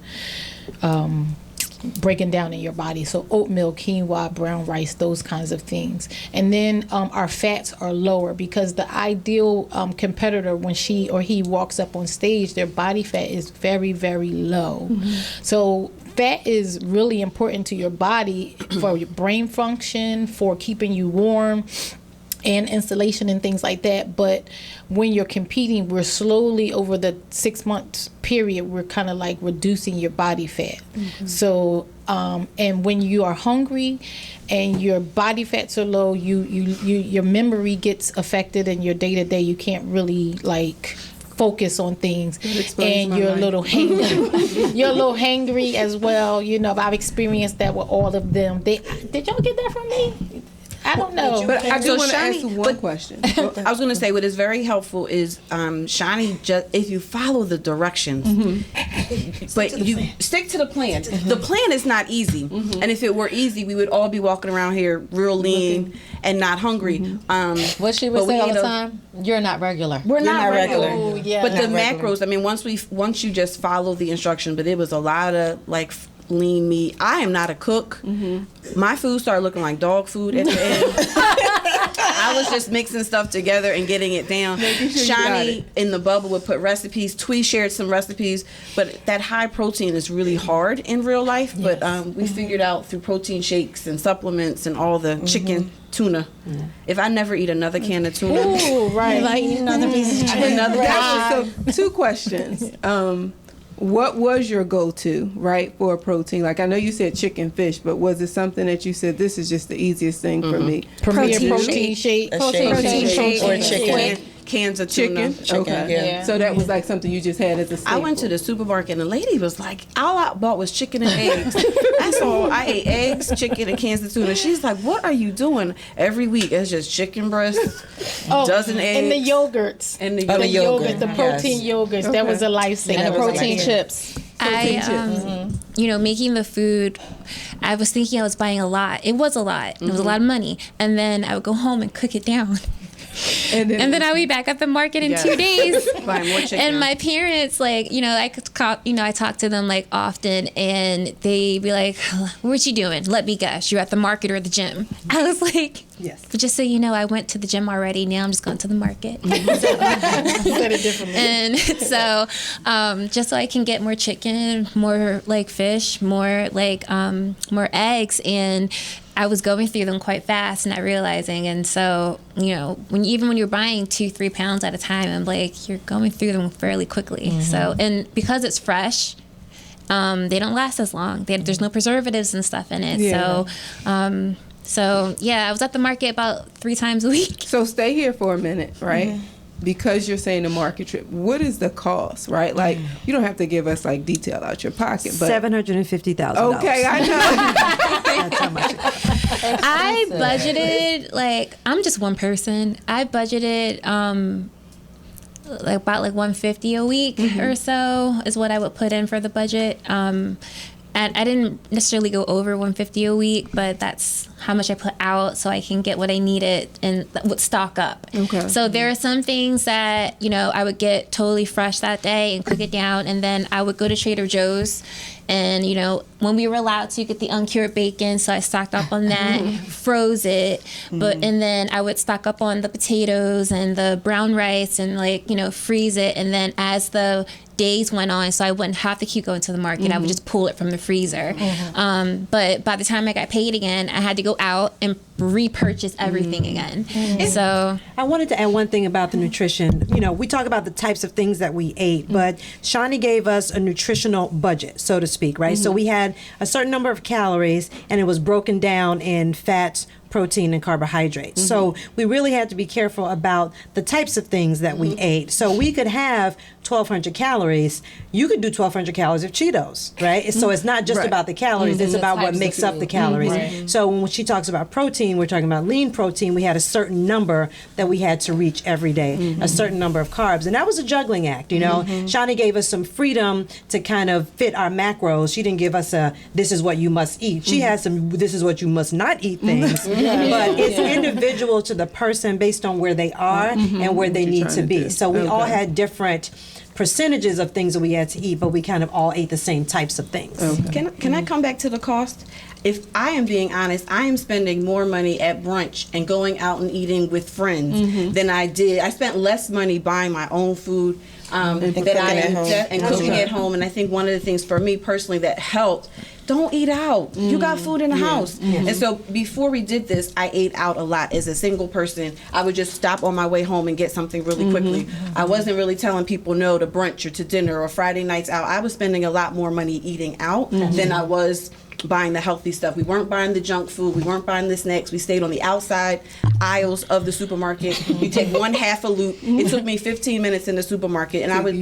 Speaker 3: breaking down in your body. So oatmeal, quinoa, brown rice, those kinds of things. And then our fats are lower because the ideal competitor, when she or he walks up on stage, their body fat is very, very low. So fat is really important to your body for your brain function, for keeping you warm, and insulation and things like that. But when you're competing, we're slowly over the 6 months period, we're kind of like reducing your body fat. So and when you are hungry and your body fats are low, your memory gets affected, and your day-to-day you can't really like focus on things, and you're a little hangry. You're a little hangry as well. I've experienced that with all of them. Did y'all get that from me? I don't know.
Speaker 1: But I do
Speaker 2: So
Speaker 1: want to ask
Speaker 2: Shani-
Speaker 1: one question.
Speaker 2: I was going to say what is very helpful is Shani, just if you follow the directions, but you stick to the plan. The plan is not easy, and if it were easy, we would all be walking around here real lean and not hungry.
Speaker 5: What she would
Speaker 2: But we
Speaker 5: say all
Speaker 2: eat
Speaker 5: the
Speaker 2: a-
Speaker 5: time, you're not regular.
Speaker 2: We're not regular.
Speaker 3: Oh, yeah.
Speaker 2: But the
Speaker 7: Not regular.
Speaker 2: macros, I mean, once you just follow the instruction, but it was a lot of like lean meat. I am not a cook. My food started looking like dog food at the end. I was just mixing stuff together and getting it down.
Speaker 1: sure you got
Speaker 2: Shani
Speaker 1: it.
Speaker 2: in the bubble would put recipes. Twee shared some recipes, but that high protein is really hard in real life. But we figured out through protein shakes and supplements and all the chicken, tuna. If I never eat another can of tuna,
Speaker 3: Ooh, right.
Speaker 6: Like another piece of chicken.
Speaker 1: So 2 questions. What was your go-to, right, for a protein? Like, I know you said chicken, fish, but was it something that you said, this is just the easiest thing for me?
Speaker 3: Premier
Speaker 6: Protein
Speaker 3: protein shake.
Speaker 7: A
Speaker 6: Protein shake.
Speaker 7: or chicken.
Speaker 2: cans of tuna.
Speaker 1: Chicken? Okay.
Speaker 7: yeah.
Speaker 1: So that was like something you just had as a staple.
Speaker 2: I went to the supermarket and the lady was like, all I bought was chicken and eggs. That's all. I ate eggs, chicken, and cans of tuna. She's like, what are you doing every week? It's just chicken breasts, dozen eggs.
Speaker 3: And the yogurts.
Speaker 2: And the
Speaker 3: The
Speaker 7: yogurt,
Speaker 3: yogurt, the protein yogurts. That was a lifesaver.
Speaker 5: And the
Speaker 3: That was
Speaker 5: protein
Speaker 3: like-
Speaker 5: chips.
Speaker 8: Making the food, I was thinking I was buying a lot. It was a lot. It was a lot of money. And then I would go home and cook it down. And then I would be back at the market in 2 days.
Speaker 2: Buy more chicken.
Speaker 8: And my parents, I talk to them often, and they be like, "What you doing? Let me guess. You're at the market or the gym?" I was like,
Speaker 4: Yes.
Speaker 8: "But just so you know, I went to the gym already. Now I'm just going to the market."
Speaker 3: Said it differently.
Speaker 8: And so, just so I can get more chicken, more fish, more more eggs, and I was going through them quite fast, not realizing. And so, when you're buying 2-3 pounds at a time, I'm like, you're going through them fairly quickly. So, and because it's fresh, they don't last as long. There's no preservatives and stuff in it.
Speaker 1: Yeah.
Speaker 8: So I was at the market about 3 times a week.
Speaker 1: So stay here for a minute, right? Because you're saying the market trip, what is the cost, right? Like, you don't have to give us detail out your pocket, but
Speaker 4: $750,000.
Speaker 1: okay, I know.
Speaker 4: That's how much.
Speaker 8: I budgeted I'm just one person. I budgeted about $150 a week or so is what I would put in for the budget. And I didn't necessarily go over $150 a week, but that's how much I put out so I can get what I needed and would stock up.
Speaker 1: Okay.
Speaker 8: So there are some things that, I would get totally fresh that day and cook it down. And then I would go to Trader Joe's And, you know, when we were allowed to get the uncured bacon, so I stocked up on that, froze it. And then I would stock up on the potatoes and the brown rice and, like, you know, freeze it. And then as the days went on, so I wouldn't have to keep going to the market. I would just pull it from the freezer. But by the time I got paid again, I had to go out and repurchase everything again. So
Speaker 4: I wanted to add one thing about the nutrition. You know, we talk about the types of things that we ate, but Shawnee gave us a nutritional budget, so to speak, right? So we had a certain number of calories, and it was broken down in fats, protein, and carbohydrates. So we really had to be careful about the types of things that we ate. So we could have 1,200 calories. You could do 1,200 calories of Cheetos, right? So it's not just about the calories, it's about what makes up the calories. So when she talks about protein, we're talking about lean protein. We had a certain number that we had to reach every day, a certain number of carbs. And that was a juggling act, you know. Shawnee gave us some freedom to kind of fit our macros. She didn't give us a, this is what you must eat. She had some, this is what you must not eat things. But it's individual to the person based on where they are and where they need to be. So we all had different percentages of things that we had to eat, but we kind of all ate the same types of things.
Speaker 2: Can I come back to the cost? If I am being honest, I am spending more money at brunch and going out and eating with friends than I did. I spent less money buying my own food and cooking at home. And I think one of the things for me personally that helped, don't eat out. You got food in the house. And so before we did this, I ate out a lot. As a single person, I would just stop on my way home and get something really quickly. I wasn't really telling people no to brunch or to dinner or Friday nights out. I was spending a lot more money eating out than I was buying the healthy stuff. We weren't buying the junk food. We weren't buying the snacks. We stayed on the outside aisles of the supermarket. You take one half a loop. It took me 15 minutes in the supermarket, and I would,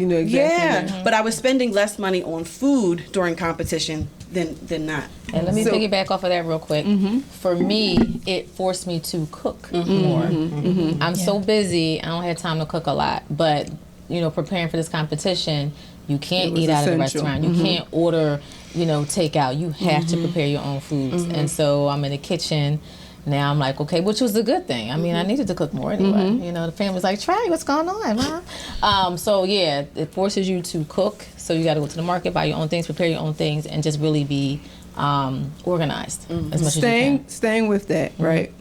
Speaker 2: but I was spending less money on food during competition than not.
Speaker 5: And let me piggyback off of that real quick. For me, it forced me to cook more. I'm so busy, I don't have time to cook a lot. But, you know, preparing for this competition, you can't eat out of the restaurant. You can't order, you know, takeout. You have to prepare your own foods. And so I'm in the kitchen. Now I'm like, okay, which was a good thing. I mean, I needed to cook more anyway. You know, the family's like, Trey, what's going on, Mom? So yeah, it forces you to cook. So you got to go to the market, buy your own things, prepare your own things, and just really be organized as much as you can.
Speaker 1: Staying with that, right?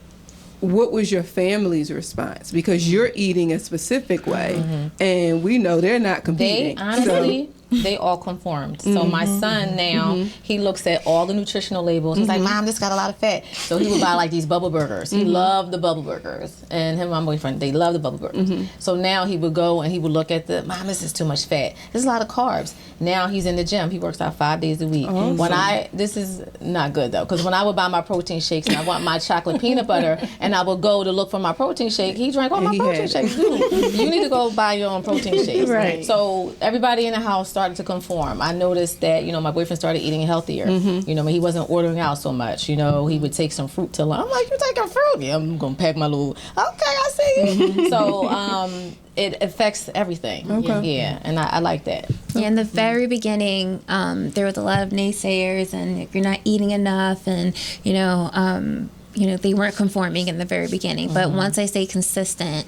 Speaker 1: What was your family's response? Because you're eating a specific way, and we know they're not competing.
Speaker 5: They honestly, they all conformed. So my son now, he looks at all the nutritional labels. He's like, Mom, this got a lot of fat. So he would buy like these bubble burgers. He loved the bubble burgers. And him and my boyfriend, they love the bubble burgers. So now he would go and he would look at the, Mom, this is too much fat. There's a lot of carbs. Now he's in the gym. He works out 5 days a week. This is not good though, because when I would buy my protein shakes and I want my chocolate peanut butter and I would go to look for my protein shake, he drank all my protein shakes. Dude, you need to go buy your own protein shakes.
Speaker 1: Right.
Speaker 5: So everybody in the house started to conform. I noticed that, you know, my boyfriend started eating healthier. You know, he wasn't ordering out so much. You know, he would take some fruit to lunch. I'm like, you taking fruit? Yeah, I'm going to pack my little, okay, I see. So it affects everything. Yeah, and I like that.
Speaker 8: Yeah, in the very beginning, there was a lot of naysayers, and if you're not eating enough, and you know, they weren't conforming in the very beginning. But once I stayed consistent,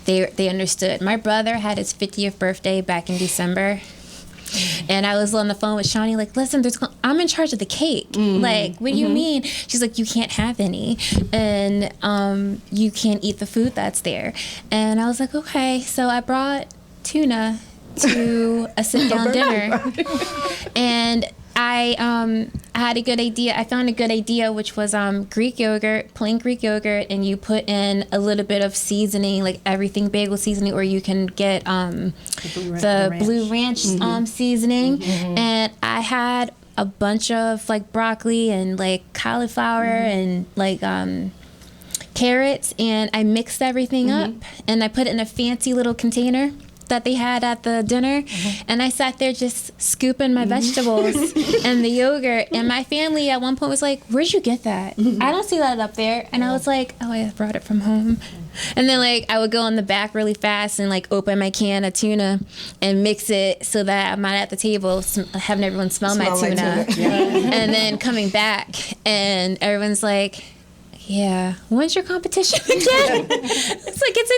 Speaker 8: they understood. My brother had his 50th birthday back in December. And I was on the phone with Shawnee, like, listen, I'm in charge of the cake. Like, what do you mean? She's like, you can't have any. And you can't eat the food that's there. And I was like, okay. So I brought tuna to a sit-down dinner. And I had a good idea. I found a good idea, which was Greek yogurt, plain Greek yogurt, and you put in a little bit of seasoning, like everything bagel seasoning, or you can get the Blue Ranch seasoning. And I had a bunch of like broccoli and like cauliflower and like carrots, and I mixed everything up, and I put it in a fancy little container that they had at the dinner, and I sat there just scooping my vegetables and the yogurt, and my family at one point was like, where'd you get that? I don't see that up there. And I was like, oh, I brought it from home. And then like I would go in the back really fast and like open my can of tuna and mix it so that I'm not at the table having everyone smell my tuna. And then coming back and everyone's like, yeah, when's your competition again? It's like, it's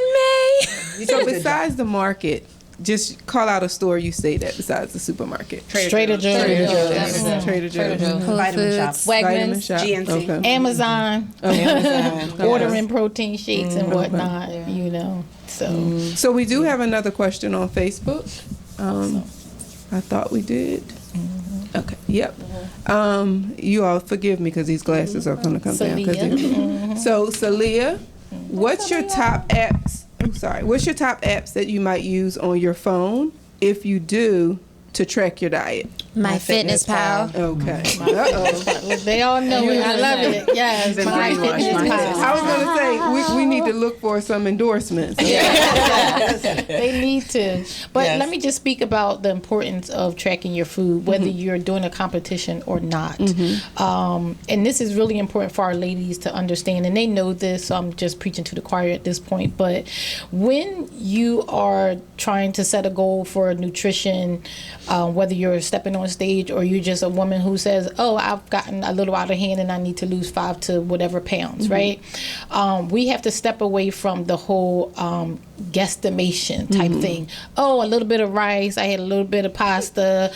Speaker 8: in May.
Speaker 1: So besides the market, just call out a store you stayed at besides the supermarket.
Speaker 3: Trader Joe's.
Speaker 1: Trader Joe's.
Speaker 8: Whole
Speaker 4: Vitamin shop.
Speaker 8: Foods.
Speaker 1: Vitamin
Speaker 3: Wegmans,
Speaker 1: shop.
Speaker 2: GNC.
Speaker 1: Okay.
Speaker 3: Amazon,
Speaker 7: Amazon.
Speaker 3: ordering protein shakes and whatnot, you know. So
Speaker 1: So we do have another question on Facebook. I thought we did. Okay. Yep. You all forgive me because these glasses are going to come down. 'Cause So, Celia, what's your top apps? I'm sorry. What's your top apps that you might use on your phone if you do to track your diet?
Speaker 8: My Fitness Pal.
Speaker 1: Okay. Uh-oh.
Speaker 3: they all know it. I love it. Yes,
Speaker 2: Been
Speaker 3: my
Speaker 2: brainwashed,
Speaker 3: Fitness
Speaker 2: my
Speaker 3: Pal.
Speaker 1: I was going to say we need to look for some endorsements.
Speaker 3: They need to. But
Speaker 7: Yes.
Speaker 3: let me just speak about the importance of tracking your food, whether you're doing a competition or not. And this is really important for our ladies to understand, and they know this, so I'm just preaching to the choir at this point. But when you are trying to set a goal for nutrition, whether you're stepping on stage or you're just a woman who says, oh, I've gotten a little out of hand and I need to lose 5 to whatever pounds, right? We have to step away from the whole guesstimation type thing. Oh, a little bit of rice, I had a little bit of pasta,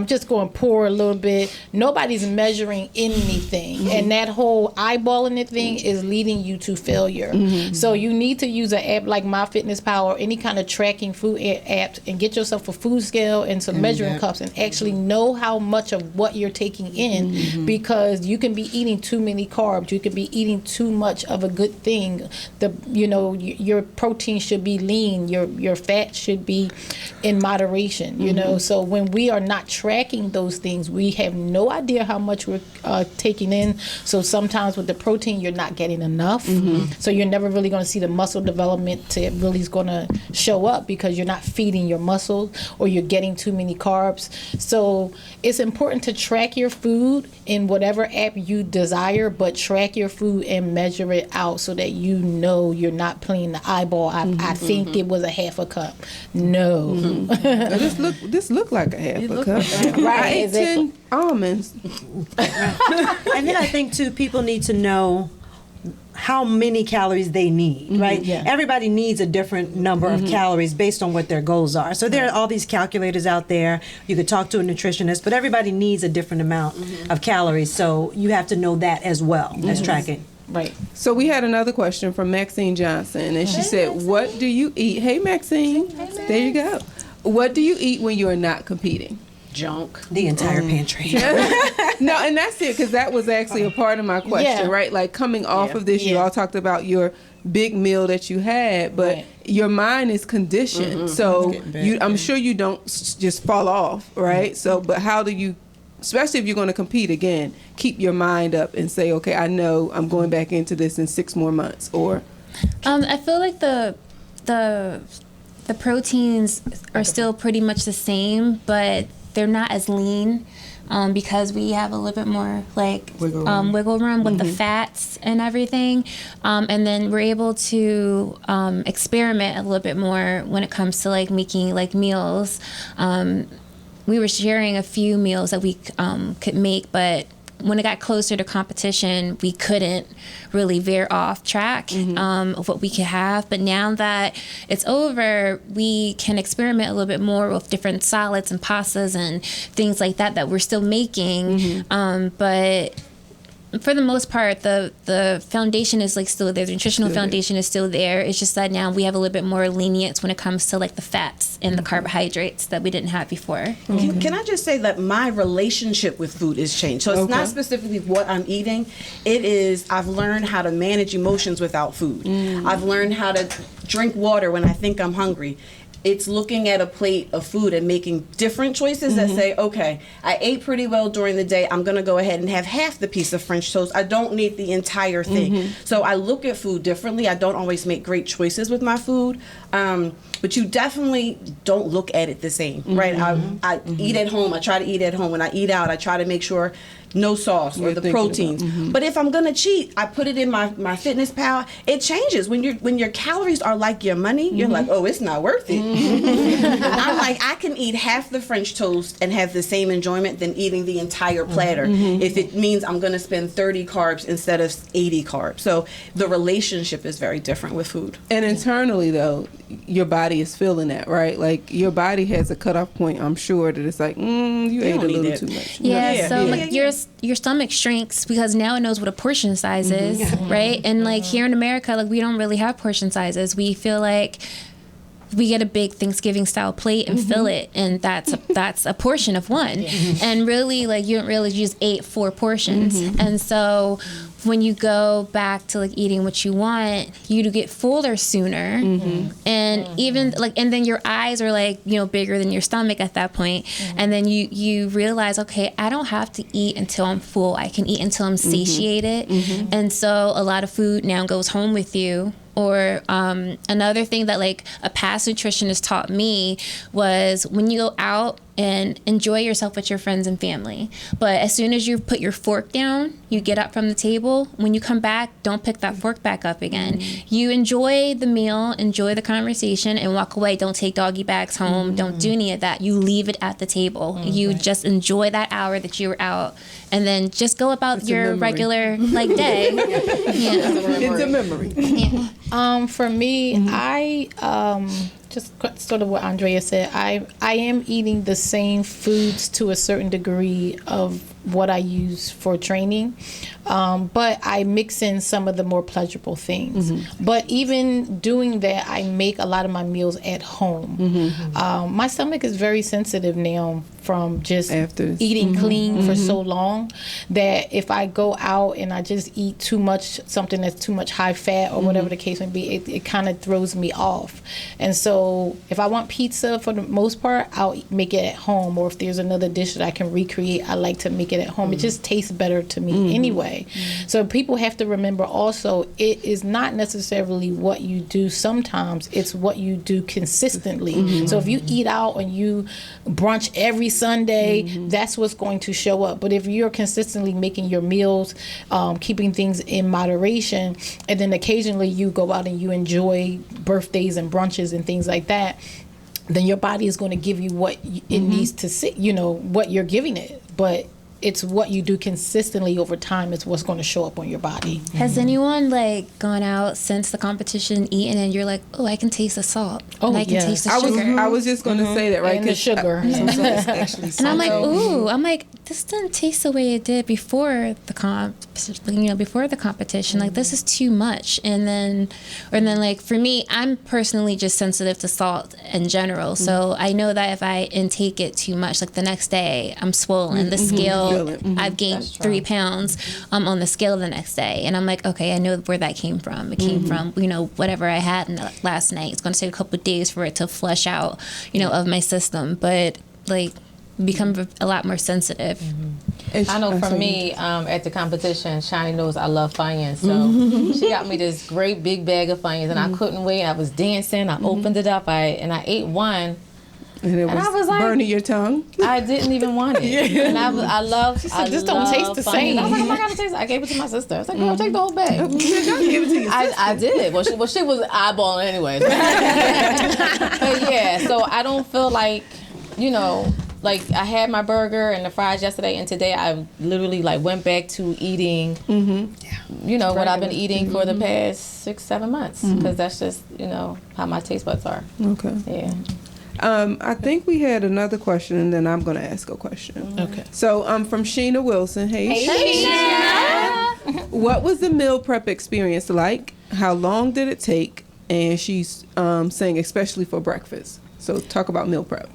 Speaker 3: just go and pour a little bit. Nobody's measuring anything. And that whole eyeballing it thing is leading you to failure. So you need to use an app like MyFitnessPal or any kind of tracking food app and get yourself a food scale and some measuring cups and actually know how much of what you're taking in, because you can be eating too many carbs, you can be eating too much of a good thing. Your protein should be lean, your fat should be in moderation, you know. So when we are not tracking those things, we have no idea how much we're taking in. So sometimes with the protein you're not getting enough, so you're never really going to see the muscle development to really is going to show up because you're not feeding your muscles or you're getting too many carbs. So it's important to track your food in whatever app you desire, but track your food and measure it out so that you know you're not playing the eyeball. I think it was a half a cup. No.
Speaker 1: This look like a half a cup.
Speaker 3: Right.
Speaker 1: I ate
Speaker 3: Is it-
Speaker 1: 10 almonds.
Speaker 4: And then I think too, people need to know how many calories they need, right?
Speaker 3: yeah.
Speaker 4: Everybody needs a different number of calories based on what their goals are. So there are all these calculators out there. You could talk to a nutritionist, but everybody needs a different amount of calories. So you have to know that as well as tracking.
Speaker 3: Right.
Speaker 1: So we had another question from Maxine Johnson, and she said, "What do you eat?" Hey, Maxine. There you go. What do you eat when you are not competing?
Speaker 2: Junk.
Speaker 4: The entire pantry.
Speaker 1: No, and that's it, because that was actually a part of my question,
Speaker 3: Yeah.
Speaker 1: right? Like coming off of this, you
Speaker 3: Yeah.
Speaker 1: all talked about your big meal that you had, but
Speaker 3: Right.
Speaker 1: your mind is conditioned. So I'm sure you don't just fall off, right? So, but how do you, especially if you're going to compete again, keep your mind up and say, okay, I know I'm going back into this in 6 more months, or
Speaker 8: I feel like the proteins are still pretty much the same, but they're not as lean because we have a little bit more like wiggle room with the fats and everything. And then we're able to experiment a little bit more when it comes to like making like meals. We were sharing a few meals that we could make, but when it got closer to competition, we couldn't really veer off track of what we could have. But now that it's over, we can experiment a little bit more with different salads and pastas and things like that we're still making. But for the most part, the foundation is like still there. The nutritional foundation is still there. It's just that now we have a little bit more lenience when it comes to like the fats and the carbohydrates that we didn't have before.
Speaker 2: Can I just say that my relationship with food has changed? So it's not specifically what I'm eating. It is, I've learned how to manage emotions without food. I've learned how to drink water when I think I'm hungry. It's looking at a plate of food and making different choices that say, okay, I ate pretty well during the day. I'm going to go ahead and have half the piece of French toast. I don't need the entire thing. So I look at food differently. I don't always make great choices with my food. But you definitely don't look at it the same, right? I eat at home. I try to eat at home. When I eat out, I try to make sure no sauce or the proteins. But if I'm gonna cheat, I put it in my MyFitnessPal. It changes when your calories are like your money. You're like, oh, it's not worth it. I'm like, I can eat half the French toast and have the same enjoyment than eating the entire platter if it means I'm gonna spend 30 carbs instead of 80 carbs. So the relationship is very different with food.
Speaker 1: and internally though, your body is feeling that, right? Like your body has a cutoff point. I'm sure that it's like, you ate a
Speaker 2: don't need
Speaker 1: little
Speaker 2: that.
Speaker 1: too much.
Speaker 8: Yeah, so like your stomach shrinks because now it knows what a portion size is, right? And like here in America, like we don't really have portion sizes. We feel like we get a big Thanksgiving style plate and fill it, and that's a portion of one. And really, like you don't realize you just ate 4 portions. And so when you go back to like eating what you want, you do get fuller sooner. And even like, and then your eyes are like, you know, bigger than your stomach at that point. And then you realize, okay, I don't have to eat until I'm full. I can eat until I'm satiated. And so a lot of food now goes home with you. Or another thing that like a past nutritionist taught me was when you go out and enjoy yourself with your friends and family. But as soon as you put your fork down, you get up from the table. When you come back, don't pick that fork back up again. You enjoy the meal, enjoy the conversation, and walk away. Don't take doggy bags home. Don't do any of that. You leave it at the table. You just enjoy that hour that you were out, and then just go about your regular like day.
Speaker 1: It's a memory.
Speaker 3: For me, I just sort of what Andrea said. I am eating the same foods to a certain degree of what I use for training, but I mix in some of the more pleasurable things. But even doing that, I make a lot of my meals at home. My stomach is very sensitive now from just eating clean for so long that if I go out and I just eat too much, something that's too much high fat or whatever the case may be, it kind of throws me off. And so if I want pizza, for the most part, I'll make it at home. Or if there's another dish that I can recreate, I like to make it at home. It just tastes better to me anyway. So people have to remember also, it is not necessarily what you do sometimes, it's what you do consistently. So if you eat out and you brunch every Sunday, that's what's going to show up. But if you're consistently making your meals, keeping things in moderation, and then occasionally you go out and you enjoy birthdays and brunches and things like that, then your body is going to give you what it needs to see, you know, what you're giving it. But it's what you do consistently over time is what's going to show up on your body.
Speaker 8: Has anyone like gone out since the competition, eaten, and you're like, oh, I can taste the salt.
Speaker 3: Oh,
Speaker 8: and I can taste the
Speaker 1: I
Speaker 8: sugar.
Speaker 1: was just going to say that, right?
Speaker 3: And the sugar.
Speaker 8: And I'm like, ooh, I'm like, this doesn't taste the way it did before the before the competition. Like, this is too much. And then like for me, I'm personally just sensitive to salt in general. So I know that if I intake it too much, like the next day, I'm swollen. The scale, I've gained 3 pounds on the scale the next day. And I'm like, okay, I know where that came from. It came from, you know, whatever I had last night. It's going to take a couple of days for it to flush out, you know, of my system. But like, become a lot more sensitive.
Speaker 5: I know for me, at the competition, Shani knows I love Funyuns, so she got me this great big bag of Funyuns, and I couldn't wait. I was dancing. I opened it up, and I ate one.
Speaker 1: And I was like, burning your tongue.
Speaker 5: I didn't even want it. And I love.
Speaker 3: She said, this don't taste the same.
Speaker 5: I was like, oh my god, it tastes. I gave it to my sister. I was like, girl, take the whole bag. Give it to your sister. I did. Well, she was eyeballing anyway. But yeah, so I don't feel like, you know. Like, I had my burger and the fries yesterday, and today I literally, like, went back to eating, you know, what I've been eating for the past 6-7 months. Because that's just, you know, how my taste buds are.
Speaker 1: Okay.
Speaker 5: Yeah.
Speaker 1: I think we had another question, and then I'm going to ask a question.
Speaker 3: Okay.
Speaker 1: So, from Sheena Wilson. Hey, Sheena. What was the meal prep experience like? How long did it take? And she's saying especially for breakfast. So, talk about meal prep.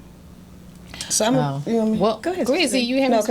Speaker 7: So I'm
Speaker 3: Well,
Speaker 7: go ahead.
Speaker 3: Gracie, you haven't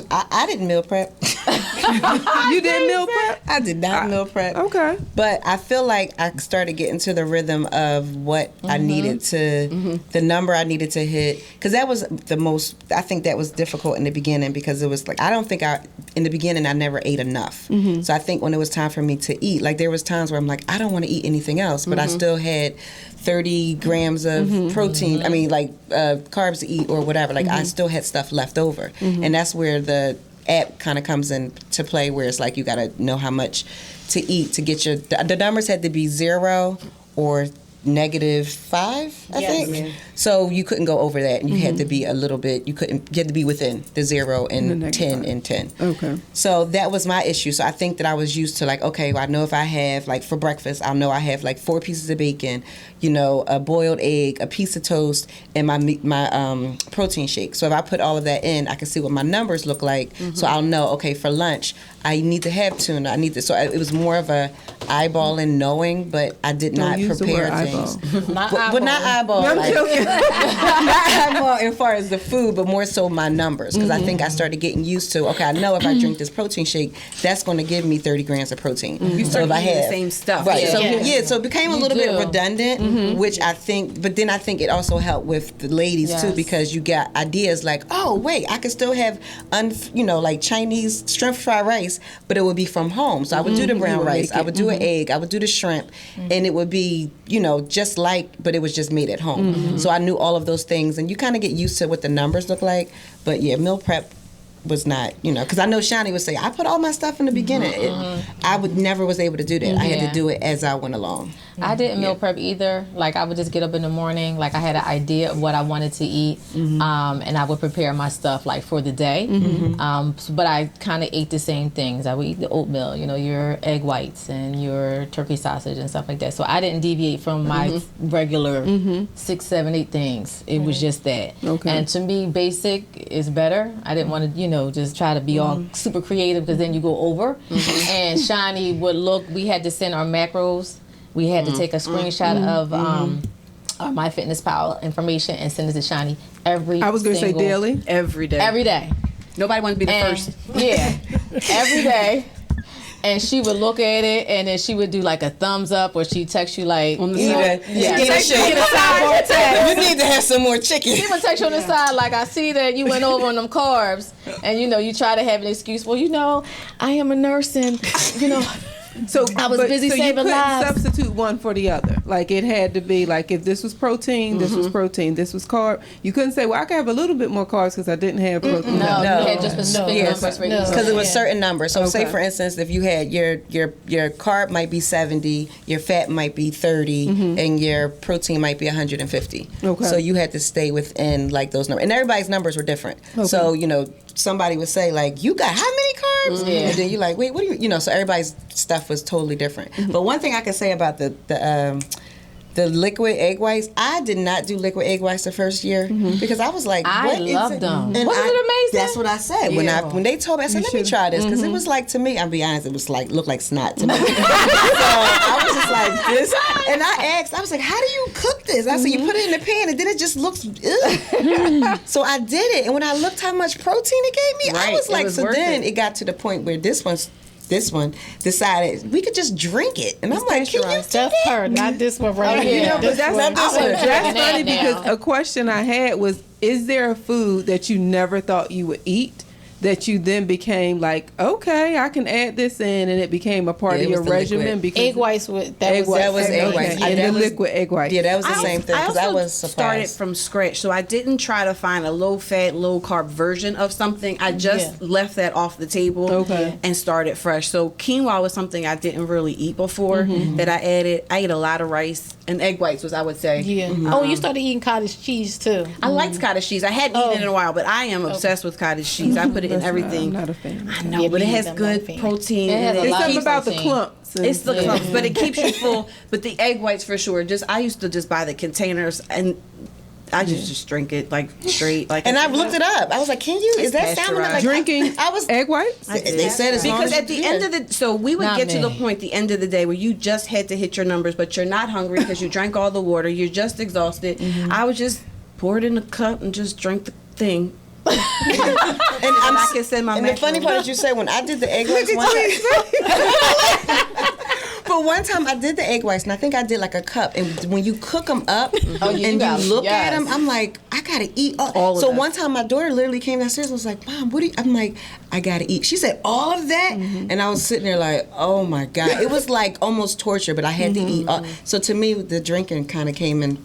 Speaker 7: I didn't meal prep.
Speaker 1: You did meal prep?
Speaker 7: I did not meal prep.
Speaker 1: Okay.
Speaker 7: But I feel like I started getting to the rhythm of what I needed to, the number I needed to hit. Because that was the most, I think that was difficult in the beginning, because it was like, in the beginning, I never ate enough. So I think when it was time for me to eat, like there was times where I'm like, I don't want to eat anything else, but I still had 30 grams of protein, carbs to eat or whatever. Like I still had stuff left over. And that's where the app kind of comes into play, where it's like you got to know how much to eat to get the numbers had to be 0 or -5, I think. So you couldn't go over that, and you had to be a little bit. You had to be within the 0 and
Speaker 1: The
Speaker 7: 10
Speaker 1: -5.
Speaker 7: and 10.
Speaker 1: Okay.
Speaker 7: So that was my issue. So I think that I was used to like, okay, well, I know if I have like for breakfast, I'll know I have like 4 pieces of bacon, a boiled egg, a piece of toast, and my protein shake. So if I put all of that in, I can see what my numbers look like. So I'll know, okay, for lunch, I need to have tuna. I need to. So it was more of a eyeballing, knowing, but I did not
Speaker 1: use the
Speaker 7: prepare
Speaker 1: word
Speaker 7: things.
Speaker 3: Not
Speaker 7: But not eyeball.
Speaker 1: I'm
Speaker 7: like-
Speaker 1: joking.
Speaker 7: not eyeball as far as the food, but more so my numbers. Because I think I started getting used to, okay, I know if I drink this protein shake, that's going to give me 30 grams of protein.
Speaker 2: You
Speaker 7: So
Speaker 2: start
Speaker 7: if I
Speaker 2: eating the
Speaker 7: have
Speaker 2: same stuff.
Speaker 7: right? So
Speaker 3: Yeah.
Speaker 7: so it became a
Speaker 5: You
Speaker 7: little bit
Speaker 5: do.
Speaker 7: redundant, which I think. But then I think it also helped with the ladies too,
Speaker 5: Yes.
Speaker 7: because you got ideas like, oh wait, I could still have like Chinese shrimp fried rice, but it would be from home. So I would do the brown
Speaker 1: would
Speaker 7: rice,
Speaker 1: make
Speaker 7: I
Speaker 1: it.
Speaker 7: would do an egg, I would do the shrimp, and it would be just like, but it was just made at home. So I knew all of those things, and you kind of get used to what the numbers look like. But yeah, meal prep was not, because I know Shani would say, I put all my stuff in the beginning. I never was able to do that. I had
Speaker 5: Yeah.
Speaker 7: to do it as I went along.
Speaker 5: I didn't meal prep either. Like I would just get up in the morning, like I had an idea of what I wanted to eat, and I would prepare my stuff like for the day. But I kind of ate the same things. I would eat the oatmeal, your egg whites and your turkey sausage and stuff like that. So I didn't deviate from my regular 6, 7, 8 things. It was just that.
Speaker 1: Okay.
Speaker 5: And to me, basic is better. I didn't want to, just try to be all super creative because then you go over. And Shani would look. We had to send our macros. We had to take a screenshot of our MyFitnessPal information and send it to Shani every.
Speaker 1: I was going to say
Speaker 5: single-
Speaker 1: daily.
Speaker 2: Every day.
Speaker 5: Every day.
Speaker 2: Nobody wants to be the
Speaker 5: And,
Speaker 2: first.
Speaker 5: yeah, every day. And she would look at it, and then she would do like a thumbs up, or she'd text you like,
Speaker 2: On the
Speaker 5: you know,
Speaker 2: side.
Speaker 5: yeah,
Speaker 7: Get a shake.
Speaker 5: get a sidebar text.
Speaker 7: You need to have some more chicken.
Speaker 5: She would text you on the side like, I see that you went over on them carbs, and you try to have an excuse. Well, I am a nurse, and
Speaker 1: So
Speaker 5: I was busy
Speaker 1: so you
Speaker 5: saving
Speaker 1: couldn't
Speaker 5: lives.
Speaker 1: substitute one for the other. Like it had to be like if this was protein, this was protein, this was carb. You couldn't say, well, I could have a little bit more carbs because I didn't have protein.
Speaker 5: no,
Speaker 7: No.
Speaker 5: you had just specific
Speaker 7: Yes.
Speaker 5: numbers for
Speaker 3: No.
Speaker 5: each.
Speaker 7: Because it was
Speaker 3: Yeah.
Speaker 7: certain numbers. So say
Speaker 1: Okay.
Speaker 7: for instance, if you had your carb might be 70, your fat might be 30, and your protein might be 150.
Speaker 1: Okay.
Speaker 7: So you had to stay within like those numbers, and everybody's numbers were different. So somebody would say like, you got how many carbs?
Speaker 5: Yeah.
Speaker 7: And then you're like, wait, what do you so everybody's stuff was totally different. But one thing I can say about the liquid egg whites, I did not do liquid egg whites the first year because I was like,
Speaker 5: I
Speaker 7: what is
Speaker 5: loved
Speaker 7: it?
Speaker 5: them.
Speaker 7: And
Speaker 5: Wasn't it amazing?
Speaker 7: That's what I said when they told me. I said, let me try this because it was like, to me, I'll be honest, it was like looked like snot to me. So I was just like this, and I asked, I was like, how do you cook this? I said, you put it in the pan and then it just looks. Ugh. So I did it, and when I looked how much protein it gave me, I
Speaker 2: Right,
Speaker 7: was
Speaker 2: it
Speaker 7: like,
Speaker 2: was
Speaker 7: so
Speaker 2: worth
Speaker 7: then
Speaker 2: it.
Speaker 7: it got to the point where this one decided we could just drink it, and I'm like, can you do
Speaker 3: That's
Speaker 7: that?
Speaker 3: her, not this one right here.
Speaker 5: yeah.
Speaker 3: This
Speaker 1: That's,
Speaker 3: one.
Speaker 1: that's
Speaker 5: drinking
Speaker 1: funny
Speaker 5: that
Speaker 1: because
Speaker 5: now.
Speaker 1: a question I had was, is there a food that you never thought you would eat that you then became like, okay, I can add this in, and it became a part
Speaker 7: Yeah,
Speaker 1: of
Speaker 7: it
Speaker 1: your
Speaker 7: was the liquid.
Speaker 1: regimen? Because
Speaker 3: Egg whites with that
Speaker 1: Egg
Speaker 3: was
Speaker 7: That was egg
Speaker 1: okay.
Speaker 7: whites.
Speaker 1: And
Speaker 7: That
Speaker 1: the
Speaker 7: was-
Speaker 1: liquid egg white.
Speaker 7: Yeah, that was the same thing because I
Speaker 2: also
Speaker 7: was surprised.
Speaker 2: started from scratch, so I didn't try to find a low fat, low carb version of something. I just left that off the table
Speaker 1: Okay.
Speaker 2: and started fresh. So quinoa was something I didn't really eat before that I added. I ate a lot of rice and egg whites, was I would say.
Speaker 3: Yeah. Oh, you started eating cottage cheese too.
Speaker 2: I liked cottage cheese. I hadn't eaten it in a while, but I am obsessed with cottage cheese. I put it in
Speaker 1: That's not-
Speaker 2: everything.
Speaker 1: I'm not a fan.
Speaker 2: I know,
Speaker 3: Yeah,
Speaker 2: but it
Speaker 3: me
Speaker 2: has
Speaker 3: either, I'm not a
Speaker 2: good
Speaker 3: fan.
Speaker 2: protein.
Speaker 5: It has
Speaker 2: in
Speaker 5: a
Speaker 2: it.
Speaker 1: It's
Speaker 5: lot
Speaker 1: something
Speaker 5: of
Speaker 1: about the
Speaker 5: protein.
Speaker 1: clumps. and-
Speaker 2: It's the clumps, but it keeps you full. But the egg whites for sure. I used to just buy the containers and I just drink it like straight. Like
Speaker 7: And I've looked it up. I was like, can you? Is that salmon?
Speaker 2: pasteurized.
Speaker 7: Like,
Speaker 1: Drinking
Speaker 7: I was.
Speaker 1: egg whites?
Speaker 7: They said as long
Speaker 2: because
Speaker 7: as
Speaker 2: at the
Speaker 7: you
Speaker 2: end
Speaker 7: did.
Speaker 2: of the so we would
Speaker 5: Not
Speaker 2: get to the
Speaker 5: me.
Speaker 2: point the end of the day where you just had to hit your numbers, but you're not hungry because you drank all the water. You're just exhausted. I would just pour it in a cup and just drink the thing.
Speaker 7: and
Speaker 2: I can send my
Speaker 7: And the funny part is, you say when I did the egg whites one time. But one time I did the egg whites, and I think I did like a cup. And when you cook them up and you look at them, I'm like, I gotta eat all.
Speaker 2: of
Speaker 7: So
Speaker 2: that.
Speaker 7: one time my daughter literally came downstairs and was like, Mom, what do you? I'm like, I gotta eat. She said, all of that, and I was sitting there like, oh my god, it was like almost torture, but I had to eat. So to me, the drinking kind of came in,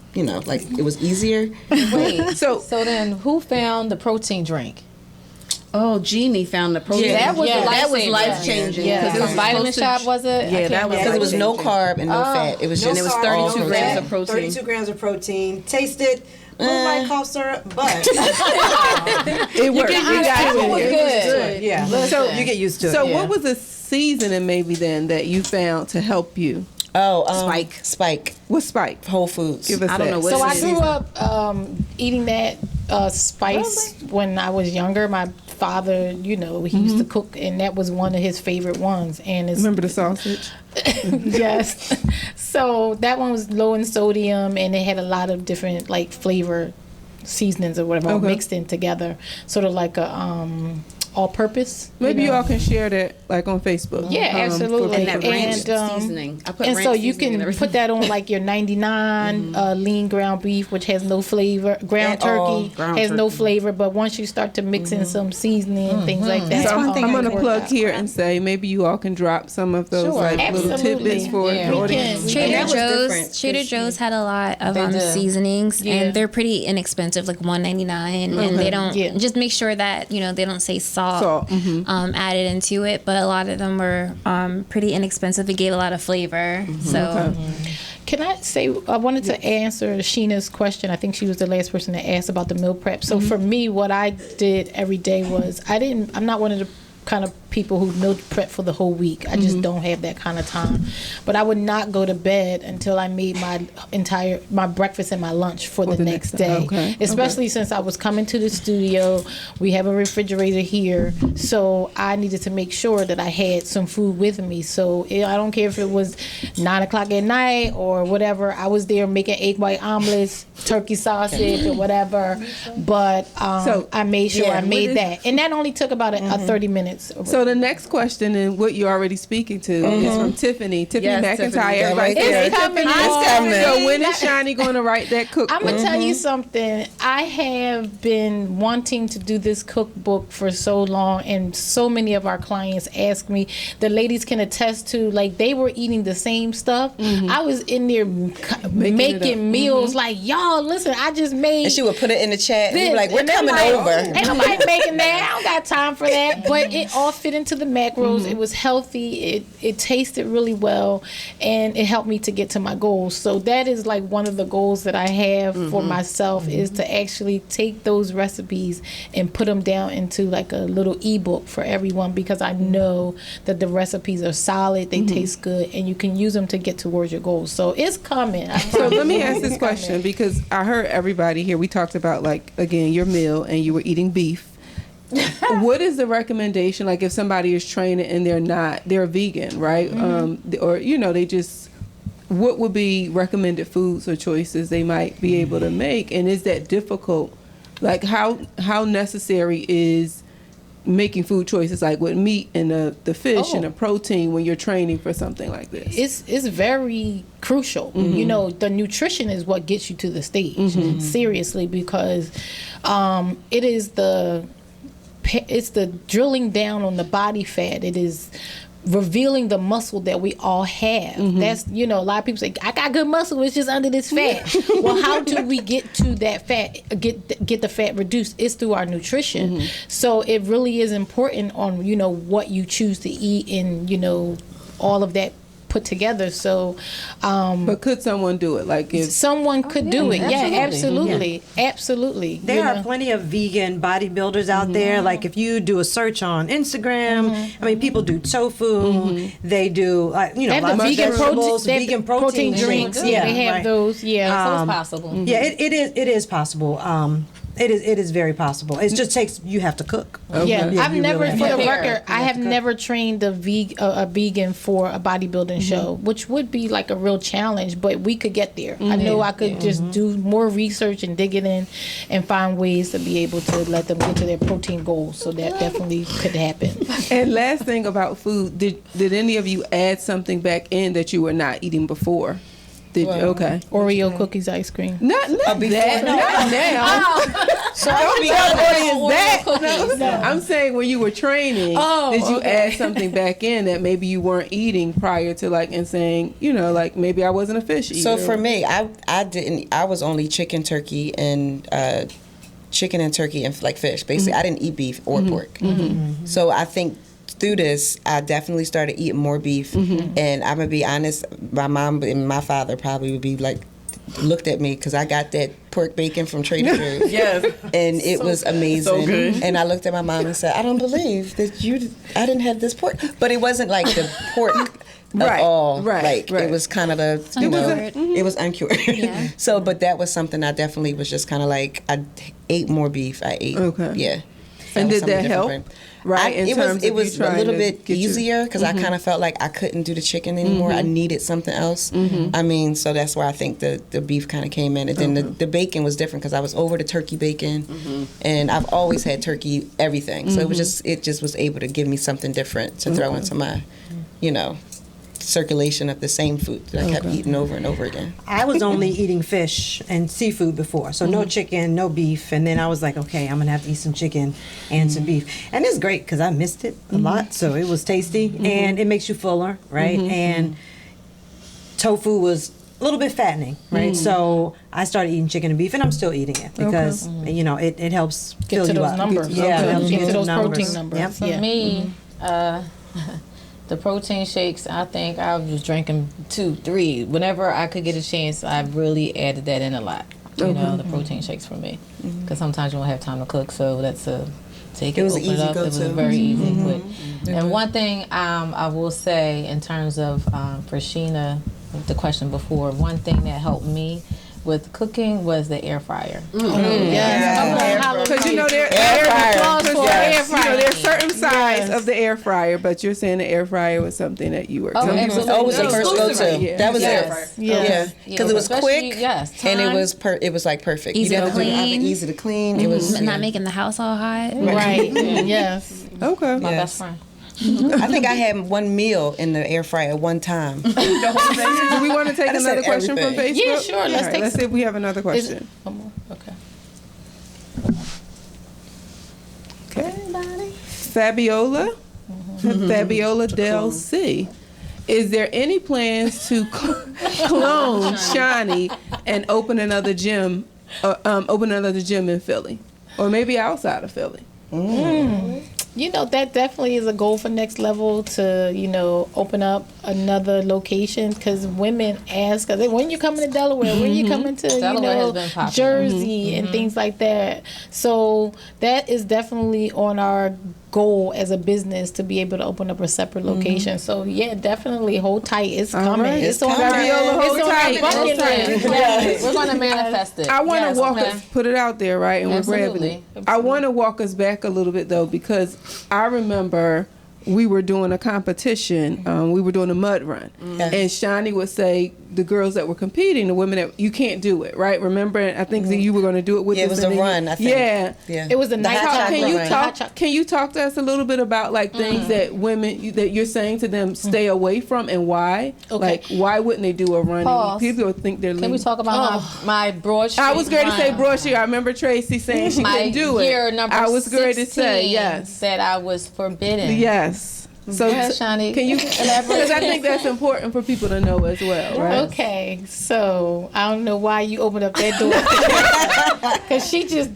Speaker 7: like it was easier.
Speaker 5: Wait,
Speaker 1: So-
Speaker 5: so then who found the protein drink?
Speaker 2: Oh, Jeannie found the protein.
Speaker 5: Yeah, that was a
Speaker 2: that was
Speaker 5: lifesaver.
Speaker 2: life changing.
Speaker 3: Yeah.
Speaker 2: Because
Speaker 3: From
Speaker 5: Vitamin Shop, was it?
Speaker 2: Yeah, that was
Speaker 7: Because it was no
Speaker 2: life-changing.
Speaker 7: carb and no fat. It was
Speaker 4: No
Speaker 7: just
Speaker 2: it was
Speaker 4: carb,
Speaker 2: 32
Speaker 4: no
Speaker 2: grams
Speaker 4: fat,
Speaker 2: of protein.
Speaker 4: 32 grams of protein. Tasted a little like cough syrup, but
Speaker 1: It worked. You got
Speaker 5: It was
Speaker 1: it.
Speaker 5: good.
Speaker 4: yeah.
Speaker 1: So
Speaker 4: You get used to it.
Speaker 1: So
Speaker 4: yeah.
Speaker 1: what was the seasoning maybe then that you found to help you?
Speaker 7: Spike.
Speaker 1: What's Spike?
Speaker 7: Whole Foods.
Speaker 1: Give us
Speaker 2: I don't
Speaker 1: that.
Speaker 2: know what
Speaker 3: So
Speaker 2: it
Speaker 3: I
Speaker 2: is.
Speaker 3: grew up eating that spice when I was younger. My father, he used to cook, and that was one of his favorite ones. And it's
Speaker 1: Remember the sausage?
Speaker 3: yes. So that one was low in sodium, and it had a lot of different like flavor seasonings or whatever all
Speaker 1: Okay.
Speaker 3: mixed in together, sort of like a all-purpose.
Speaker 1: Maybe
Speaker 3: you
Speaker 1: you
Speaker 3: know?
Speaker 1: all can share that like on Facebook.
Speaker 3: Yeah,
Speaker 1: for
Speaker 3: absolutely.
Speaker 2: And that
Speaker 1: people.
Speaker 2: ranch
Speaker 3: And,
Speaker 2: seasoning. I put
Speaker 3: And
Speaker 2: ranch
Speaker 3: so you
Speaker 2: seasoning and
Speaker 3: can
Speaker 2: everything.
Speaker 3: put that on like your 99 lean ground beef, which has no flavor. Ground
Speaker 7: At all.
Speaker 3: turkey
Speaker 2: Ground
Speaker 3: has no
Speaker 2: turkey.
Speaker 3: flavor, but once you start to mix in some seasoning and things like that,
Speaker 1: So
Speaker 4: one thing
Speaker 1: I'm
Speaker 4: I
Speaker 1: going to
Speaker 4: can
Speaker 1: plug
Speaker 3: work
Speaker 1: here and say maybe you all can drop some of those
Speaker 3: Sure,
Speaker 1: like little
Speaker 3: absolutely.
Speaker 1: tidbits for
Speaker 5: Yeah.
Speaker 1: the
Speaker 3: We
Speaker 1: audience.
Speaker 3: can.
Speaker 8: Trader
Speaker 7: that was
Speaker 8: Joe's.
Speaker 7: different,
Speaker 8: Trader
Speaker 7: 'cause
Speaker 8: Joe's had a lot of
Speaker 5: They do.
Speaker 8: seasonings,
Speaker 3: Yeah.
Speaker 8: and they're pretty inexpensive, like $1.99, and they don't
Speaker 3: Yeah.
Speaker 8: just make sure that they don't say salt,
Speaker 1: Salt,
Speaker 8: added into it. But a lot of them were pretty inexpensive. It gave a lot of flavor. So
Speaker 3: Can I say, I wanted to answer Sheena's question. I think she was the last person that asked about the meal prep. So for me, what I did every day was, I'm not one of the kind of people who meal prep for the whole week. I just don't have that kind of time. But I would not go to bed until I made my breakfast and my lunch for the next day.
Speaker 1: Okay.
Speaker 3: Especially since I was coming to the studio. We have a refrigerator here. So I needed to make sure that I had some food with me. So I don't care if it was 9 o'clock at night or whatever. I was there making egg white omelets, turkey sausage or whatever. But
Speaker 1: So,
Speaker 3: I made sure
Speaker 1: yeah,
Speaker 3: I made
Speaker 1: what is-
Speaker 3: that. And that only took about a 30 minutes.
Speaker 1: So the next question, and what you're already speaking to, is from Tiffany. Tiffany
Speaker 2: Yes,
Speaker 1: McIntyre.
Speaker 2: Tiffany.
Speaker 1: Everybody
Speaker 7: Right
Speaker 1: say
Speaker 7: there.
Speaker 3: It's coming
Speaker 1: Tiffany.
Speaker 3: on.
Speaker 1: So when is Shani going to write that cookbook?
Speaker 3: I'm gonna tell you something. I have been wanting to do this cookbook for so long, and so many of our clients ask me. The ladies can attest to, like, they were eating the same stuff. I was in there making meals. Like, y'all, listen, I just made.
Speaker 7: And she would put it in the chat and be like, we're
Speaker 3: And they're
Speaker 7: coming
Speaker 3: like,
Speaker 7: over.
Speaker 3: Ain't nobody making that. I don't got time for that. But it all fit into the macros. It was healthy. It tasted really well, and it helped me to get to my goals. So that is like one of the goals that I have for myself is to actually take those recipes and put them down into like a little ebook for everyone, because I know that the recipes are solid, they taste good, and you can use them to get towards your goals. So it's coming.
Speaker 1: So let me ask this question, because I heard everybody here, we talked about, like, again, your meal, and you were eating beef. What is the recommendation, like, if somebody is training and they're a vegan, right? Or, they just, what would be recommended foods or choices they might be able to make? And is that difficult? Like, how necessary is making food choices, like with meat and the fish and the protein, when you're training for something like this?
Speaker 3: It's very crucial. The nutrition is what gets you to the stage. Seriously, because it is it's the drilling down on the body fat. It is revealing the muscle that we all have. That's, a lot of people say, I got good muscle, it's just under this fat. Well, how do we get to that fat, get the fat reduced? It's through our nutrition. So it really is important on, what you choose to eat and, all of that put together. So
Speaker 1: But could someone do it? Like, if
Speaker 3: someone could do it. Yeah, absolutely.
Speaker 4: There are plenty of vegan bodybuilders out there. Like, if you do a search on Instagram, I mean, people do tofu. They do,
Speaker 3: They have
Speaker 4: lots
Speaker 3: the
Speaker 4: of
Speaker 3: vegan
Speaker 4: vegetables,
Speaker 3: protein,
Speaker 4: vegan protein
Speaker 3: drinks.
Speaker 4: shakes.
Speaker 3: Yeah, they have
Speaker 4: right.
Speaker 3: those. Yeah.
Speaker 5: So it's possible.
Speaker 4: Yeah, it is possible. It is very possible. It just takes, you have to cook.
Speaker 3: Yeah, I've
Speaker 4: you
Speaker 3: never,
Speaker 4: really
Speaker 3: for the
Speaker 5: have to.
Speaker 3: record, I have never trained a vegan for a bodybuilding show, which would be like a real challenge, but we could get there. I know I could just do more research and dig it in and find ways to be able to let them get to their protein goals. So that definitely could happen.
Speaker 1: And last thing about food, did any of you add something back in that you were not eating before? Okay.
Speaker 3: Oreo cookies, ice cream.
Speaker 1: Not that. Not now.
Speaker 3: So
Speaker 1: Don't tell the audience
Speaker 5: Oreo
Speaker 1: that. I'm saying when you were training, did you add something back in that maybe you weren't eating prior to, like, and saying, like, maybe I wasn't a fish eater?
Speaker 7: So for me, I didn't. I was only chicken, turkey, and chicken and turkey and like fish. Basically, I didn't eat beef or pork. So I think through this, I definitely started eating more beef. And I'm gonna be honest, my mom and my father probably would be like, looked at me because I got that pork bacon from Trader Joe's.
Speaker 2: Yes.
Speaker 7: And it was amazing.
Speaker 2: So good.
Speaker 7: And I looked at my mom and said, I don't believe that I didn't have this pork. But it wasn't like the pork
Speaker 1: Right,
Speaker 7: at all.
Speaker 1: right,
Speaker 7: Like
Speaker 1: right.
Speaker 7: it was kind of the, it was uncured.
Speaker 8: Yeah.
Speaker 7: So, but that was something I definitely was just kind of like, I ate more beef. I ate.
Speaker 1: Okay.
Speaker 7: Yeah.
Speaker 1: And
Speaker 7: was
Speaker 1: did that
Speaker 7: something
Speaker 1: help?
Speaker 7: different.
Speaker 1: Right, in
Speaker 7: it
Speaker 1: terms
Speaker 7: was
Speaker 1: of
Speaker 7: it
Speaker 1: you
Speaker 7: was a
Speaker 1: trying
Speaker 7: little
Speaker 1: to
Speaker 7: bit
Speaker 1: get your-
Speaker 7: easier because I kind of felt like I couldn't do the chicken anymore. I needed something else. I mean, so that's where I think the beef kind of came in, and then the bacon was different because I was over the turkey bacon, and I've always had turkey everything. So it just was able to give me something different to throw into my, circulation of the same food that I kept eating over and over again.
Speaker 4: I was only eating fish and seafood before, so no chicken, no beef, and then I was like, okay, I'm gonna have to eat some chicken and some beef, and it's great because I missed it a lot, so it was tasty and it makes you fuller, right? And tofu was a little bit fattening, right? So I started eating chicken and beef, and I'm still eating it because it helps
Speaker 3: Get
Speaker 4: fill
Speaker 3: to
Speaker 4: you
Speaker 3: those
Speaker 4: up.
Speaker 3: numbers.
Speaker 4: Yeah, it helps you
Speaker 3: Get to those
Speaker 4: numbers.
Speaker 3: protein numbers.
Speaker 4: Yep.
Speaker 5: For
Speaker 3: Yeah.
Speaker 5: me, the protein shakes, I think I was drinking 2, 3. Whenever I could get a chance, I really added that in a lot. The protein shakes for me. Because sometimes you don't have time to cook, so that's take it,
Speaker 7: It was
Speaker 5: open
Speaker 7: an
Speaker 5: it
Speaker 7: easy
Speaker 5: up. It was
Speaker 7: go-to.
Speaker 5: very easy, quick. And one thing I will say in terms of for Sheena, the question before, one thing that helped me with cooking was the air fryer.
Speaker 1: Because there's certain size of the air fryer, but you're saying the air fryer was something that you were.
Speaker 5: Oh,
Speaker 1: some people-
Speaker 5: absolutely.
Speaker 7: Oh, it was the first go-to.
Speaker 1: Yeah.
Speaker 7: That was
Speaker 5: Yes.
Speaker 7: it.
Speaker 3: Yes.
Speaker 7: Because it was
Speaker 5: Especially,
Speaker 7: quick.
Speaker 5: yes,
Speaker 7: And it
Speaker 5: time.
Speaker 7: was it was like perfect.
Speaker 8: Easy
Speaker 7: you
Speaker 8: to
Speaker 7: didn't have to do
Speaker 8: clean.
Speaker 7: nothing, easy to clean. It was
Speaker 8: Not making the house all hot.
Speaker 3: Right. Yes.
Speaker 1: Okay.
Speaker 5: My
Speaker 7: Yes.
Speaker 5: best friend.
Speaker 7: I think I had one meal in the air fryer at one time.
Speaker 1: Do we want to take
Speaker 7: I just
Speaker 1: another
Speaker 7: said
Speaker 1: question from
Speaker 7: everything.
Speaker 1: Facebook?
Speaker 3: Yeah, sure. Let's
Speaker 1: All right,
Speaker 3: take
Speaker 1: let's see if we have another
Speaker 3: Is
Speaker 1: question.
Speaker 3: it, one more? Okay.
Speaker 1: Okay. Fabiola, Fabiola Del C. Is there any plans to clone Shani and open another gym in Philly, or maybe outside of Philly?
Speaker 3: That definitely is a goal for Next Level to, open up another location because women ask us, when you coming to Delaware, when you coming to,
Speaker 5: Delaware has been popular.
Speaker 3: Jersey and things like that. So that is definitely on our goal as a business to be able to open up a separate location. So yeah, definitely hold tight. It's coming.
Speaker 1: right.
Speaker 3: It's on our
Speaker 1: Fabiola, hold tight.
Speaker 3: bucket list.
Speaker 5: Yes. We're going to manifest it.
Speaker 1: I want to
Speaker 5: Yes,
Speaker 1: walk
Speaker 5: okay.
Speaker 1: us, put it out there, right? And we're grabbing it. I want to walk us back a little bit though, because I remember we were doing a competition. We were doing a mud run, and Shani would say the girls that were competing, the women that you can't do it, right? Remember, I think that you were going to do it with
Speaker 7: Yeah, it
Speaker 1: us
Speaker 7: was
Speaker 1: and
Speaker 7: a
Speaker 1: then
Speaker 7: run, I think.
Speaker 1: Yeah.
Speaker 3: It was a night
Speaker 7: hot chocolate
Speaker 1: Can you
Speaker 7: run.
Speaker 1: talk? Can you talk to us a little bit about like things that women that you're saying to them stay away from and why?
Speaker 3: Okay.
Speaker 1: Like why wouldn't they do a run?
Speaker 5: Pause.
Speaker 1: People would think they're.
Speaker 5: Can we
Speaker 1: leaving.
Speaker 5: talk about my broad street
Speaker 1: I was going to say
Speaker 5: run?
Speaker 1: Broad Street. I remember Tracy saying she
Speaker 5: My
Speaker 1: couldn't do it.
Speaker 5: year number
Speaker 1: I was going to
Speaker 5: 16
Speaker 1: say yes,
Speaker 5: that I was forbidden.
Speaker 1: yes. So
Speaker 5: Go ahead, Shani.
Speaker 1: can you elaborate? Because I think that's important for people to know as well, right?
Speaker 3: Okay, so I don't know why you opened up that door because she just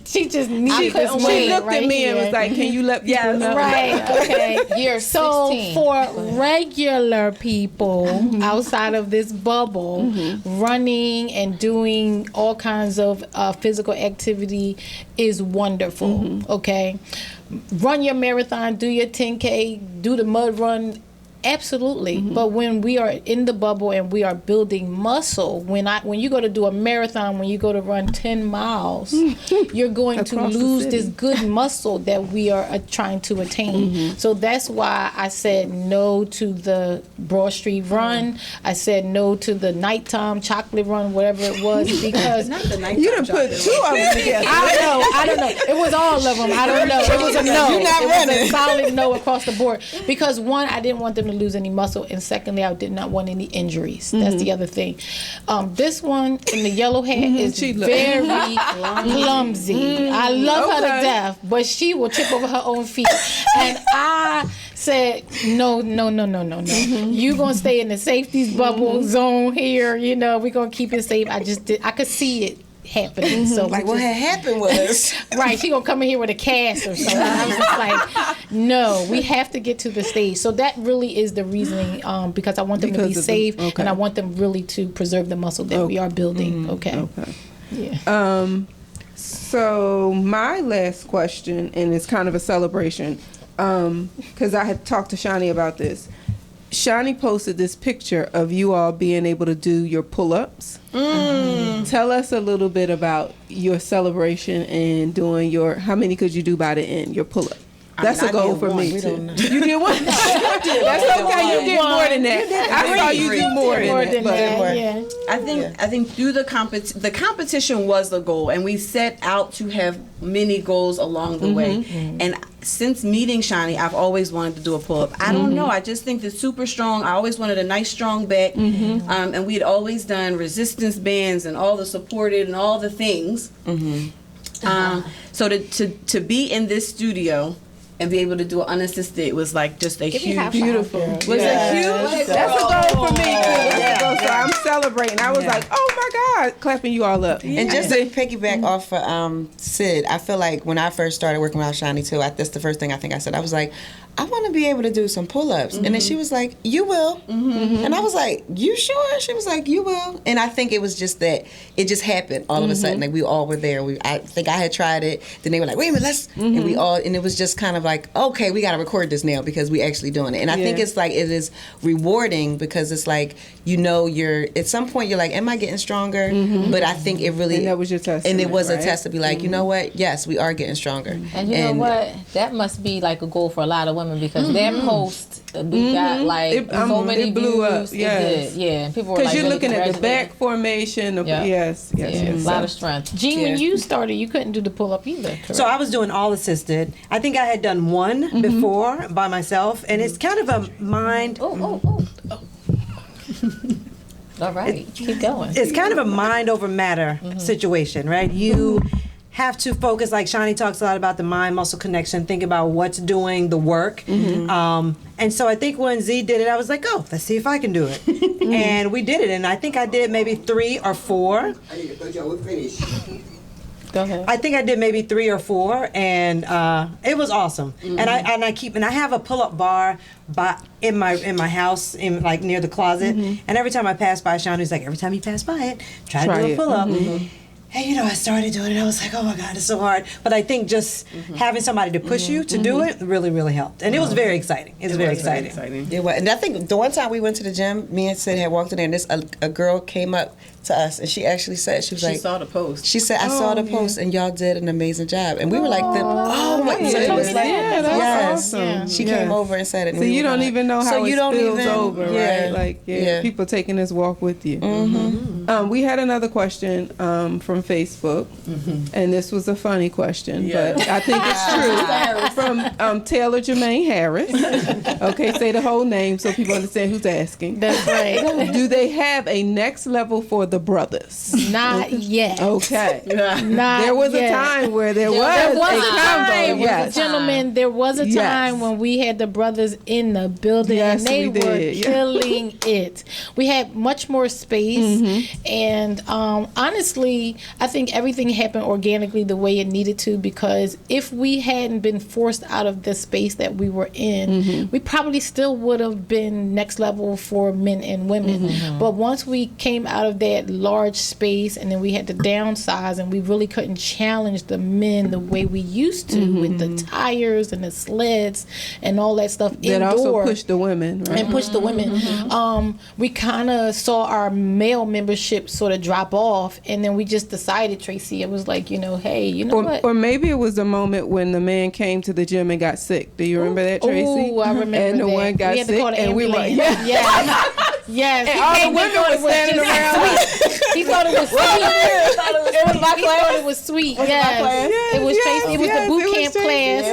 Speaker 3: needed this
Speaker 5: couldn't
Speaker 3: moment
Speaker 1: She looked
Speaker 3: right
Speaker 1: at me
Speaker 3: here.
Speaker 1: and was like, "Can you let people know?"
Speaker 3: Right. Okay.
Speaker 5: Year
Speaker 3: So
Speaker 5: 16.
Speaker 3: for regular people outside of this bubble, running and doing all kinds of physical activity is wonderful. Okay. Run your marathon, do your 10K, do the mud run. Absolutely. But when we are in the bubble and we are building muscle, when you go to do a marathon, when you go to run 10 miles, you're going to
Speaker 1: Across the
Speaker 3: lose
Speaker 1: city.
Speaker 3: this good muscle that we are trying to attain. So that's why I said no to the Broad Street run. I said no to the nighttime chocolate run, whatever it was, because
Speaker 1: You done put two of them together.
Speaker 3: I don't know. It was all of them. I don't know. It was a no.
Speaker 7: You're not
Speaker 3: It was a
Speaker 7: running.
Speaker 3: solid no across the board. Because one, I didn't want them to lose any muscle, and secondly, I did not want any injuries. That's the other thing. This one in the yellow hat is
Speaker 1: She look-
Speaker 3: very clumsy. I love her to
Speaker 1: Okay.
Speaker 3: death, but she will trip over her own feet. And I said, no. You gonna stay in the safety bubble zone here. We're gonna keep it safe. I could see it happening. So
Speaker 7: Like what had happened was
Speaker 3: right, she gonna come in here with a cast or something. I was just like, no, we have to get to the stage. So that really is the reasoning, because I want them to be
Speaker 1: Because of the-
Speaker 3: safe,
Speaker 1: okay.
Speaker 3: and I want them really to preserve the muscle that we are building. Okay. Yeah.
Speaker 1: So my last question, and it's kind of a celebration, because I had talked to Shani about this. Shani posted this picture of you all being able to do your pull-ups. Tell us a little bit about your celebration and doing how many could you do by the end, your pull-up? That's a goal for me, too. You did one? That's okay, you did more than that. I saw you do more than that.
Speaker 3: Yeah.
Speaker 2: I think through the competition was the goal, and we set out to have many goals along the way. And since meeting Shani, I've always wanted to do a pull-up. I don't know. I just think that super strong. I always wanted a nice strong back, and we had always done resistance bands and all the supported and all the things. So to be in this studio and be able to do it unassisted was like just a huge,
Speaker 1: beautiful.
Speaker 2: Was a huge.
Speaker 1: That's a goal for me too. So I'm celebrating. I was like, oh my God, clapping you all up.
Speaker 7: And just to piggyback off of Sid, I feel like when I first started working with Shani too, that's the first thing I think I said. I was like, I want to be able to do some pull-ups. And then she was like, you will. And I was like, you sure? She was like, you will. And I think it was just that it just happened all of a sudden. Like we all were there. I think I had tried it. Then they were like, wait a minute, let's. And we all, and it was just kind of like, okay, we got to record this now because we actually doing it. And I think it's like, it is rewarding because it's like, at some point you're like, am I getting stronger? But I think it really.
Speaker 1: And that was your test.
Speaker 7: And it was a test to be like, you know what? Yes, we are getting stronger.
Speaker 5: And you know what? That must be like a goal for a lot of women because their post, we got like so many
Speaker 1: it blew
Speaker 5: views.
Speaker 1: up. Yes.
Speaker 5: It did. Yeah, and people were
Speaker 1: Because
Speaker 5: like,
Speaker 1: you're
Speaker 5: really
Speaker 1: looking at the back
Speaker 5: congratulating.
Speaker 1: formation. Yes.
Speaker 5: A lot of strength.
Speaker 3: Jean, when you started, you couldn't do the pull-up either, correct?
Speaker 4: So I was doing all assisted. I think I had done one before by myself, and it's kind of a mind.
Speaker 5: All right, keep going.
Speaker 4: It's kind of a mind over matter situation, right? You have to focus, like Shani talks a lot about the mind muscle connection, think about what's doing the work. And so I think when Z did it, I was like, oh, let's see if I can do it. And we did it, and I think I did maybe 3 or 4.
Speaker 3: Go ahead.
Speaker 4: I think I did maybe 3 or 4, and it was awesome. And I have a pull-up bar in my house, in like near the closet. And every time I pass by, Shawnee's like, every time you pass by it, try to do a pull-up. And I started doing it. I was like, oh my God, it's so hard. But I think just having somebody to push you to do it really, really helped. And it was very exciting. It was very exciting.
Speaker 7: It was, and I think the one time we went to the gym, me and Sid had walked in there, and a girl came up to us, and she actually said, she was like,
Speaker 2: saw the post.
Speaker 7: She said, I saw the post, and y'all did an amazing job. And we were like, oh my God. So it was like,
Speaker 1: that's awesome.
Speaker 7: She came over and said it.
Speaker 1: So you don't even know how it spills over,
Speaker 7: yeah,
Speaker 1: right? Like, people taking this walk with you. We had another question from Facebook, and this was a funny question, but I think it's true. From Taylor Jermaine Harris. Okay, say the whole name so people understand who's asking.
Speaker 3: That's right.
Speaker 1: Do they have a next level for the brothers?
Speaker 3: Not yet.
Speaker 1: Okay.
Speaker 3: Not
Speaker 1: There was
Speaker 3: yet.
Speaker 1: a time where there was
Speaker 3: There was
Speaker 1: a
Speaker 3: a
Speaker 1: combo.
Speaker 3: time,
Speaker 1: Yes.
Speaker 3: gentlemen. There was a
Speaker 1: Yes.
Speaker 3: time when we had the brothers in the building,
Speaker 1: Yes,
Speaker 3: and they
Speaker 1: we
Speaker 3: were
Speaker 1: did. Yeah.
Speaker 3: killing it. We had much more space, and honestly, I think everything happened organically the way it needed to. Because if we hadn't been forced out of the space that we were in, we probably still would have been next level for men and women. But once we came out of that large space, and then we had to downsize, and we really couldn't challenge the men the way we used to with the tires and the sleds and all that stuff
Speaker 1: That
Speaker 3: indoor.
Speaker 1: also pushed the women, right?
Speaker 3: And push the women. We kind of saw our male membership sort of drop off, and then we just decided, Tracy, it was like, hey, you know what?
Speaker 1: Or maybe it was the moment when the man came to the gym and got sick. Do you remember that, Tracy?
Speaker 3: Oh, I remember
Speaker 1: And the
Speaker 3: that.
Speaker 1: one got
Speaker 3: We had to
Speaker 1: sick,
Speaker 3: call the
Speaker 1: and we were
Speaker 3: ambulance. Yes.
Speaker 1: And all the women were standing around.
Speaker 3: He thought it was sweet. It was my class. He thought it was sweet. Yes. It was Tracy. It was the boot camp class.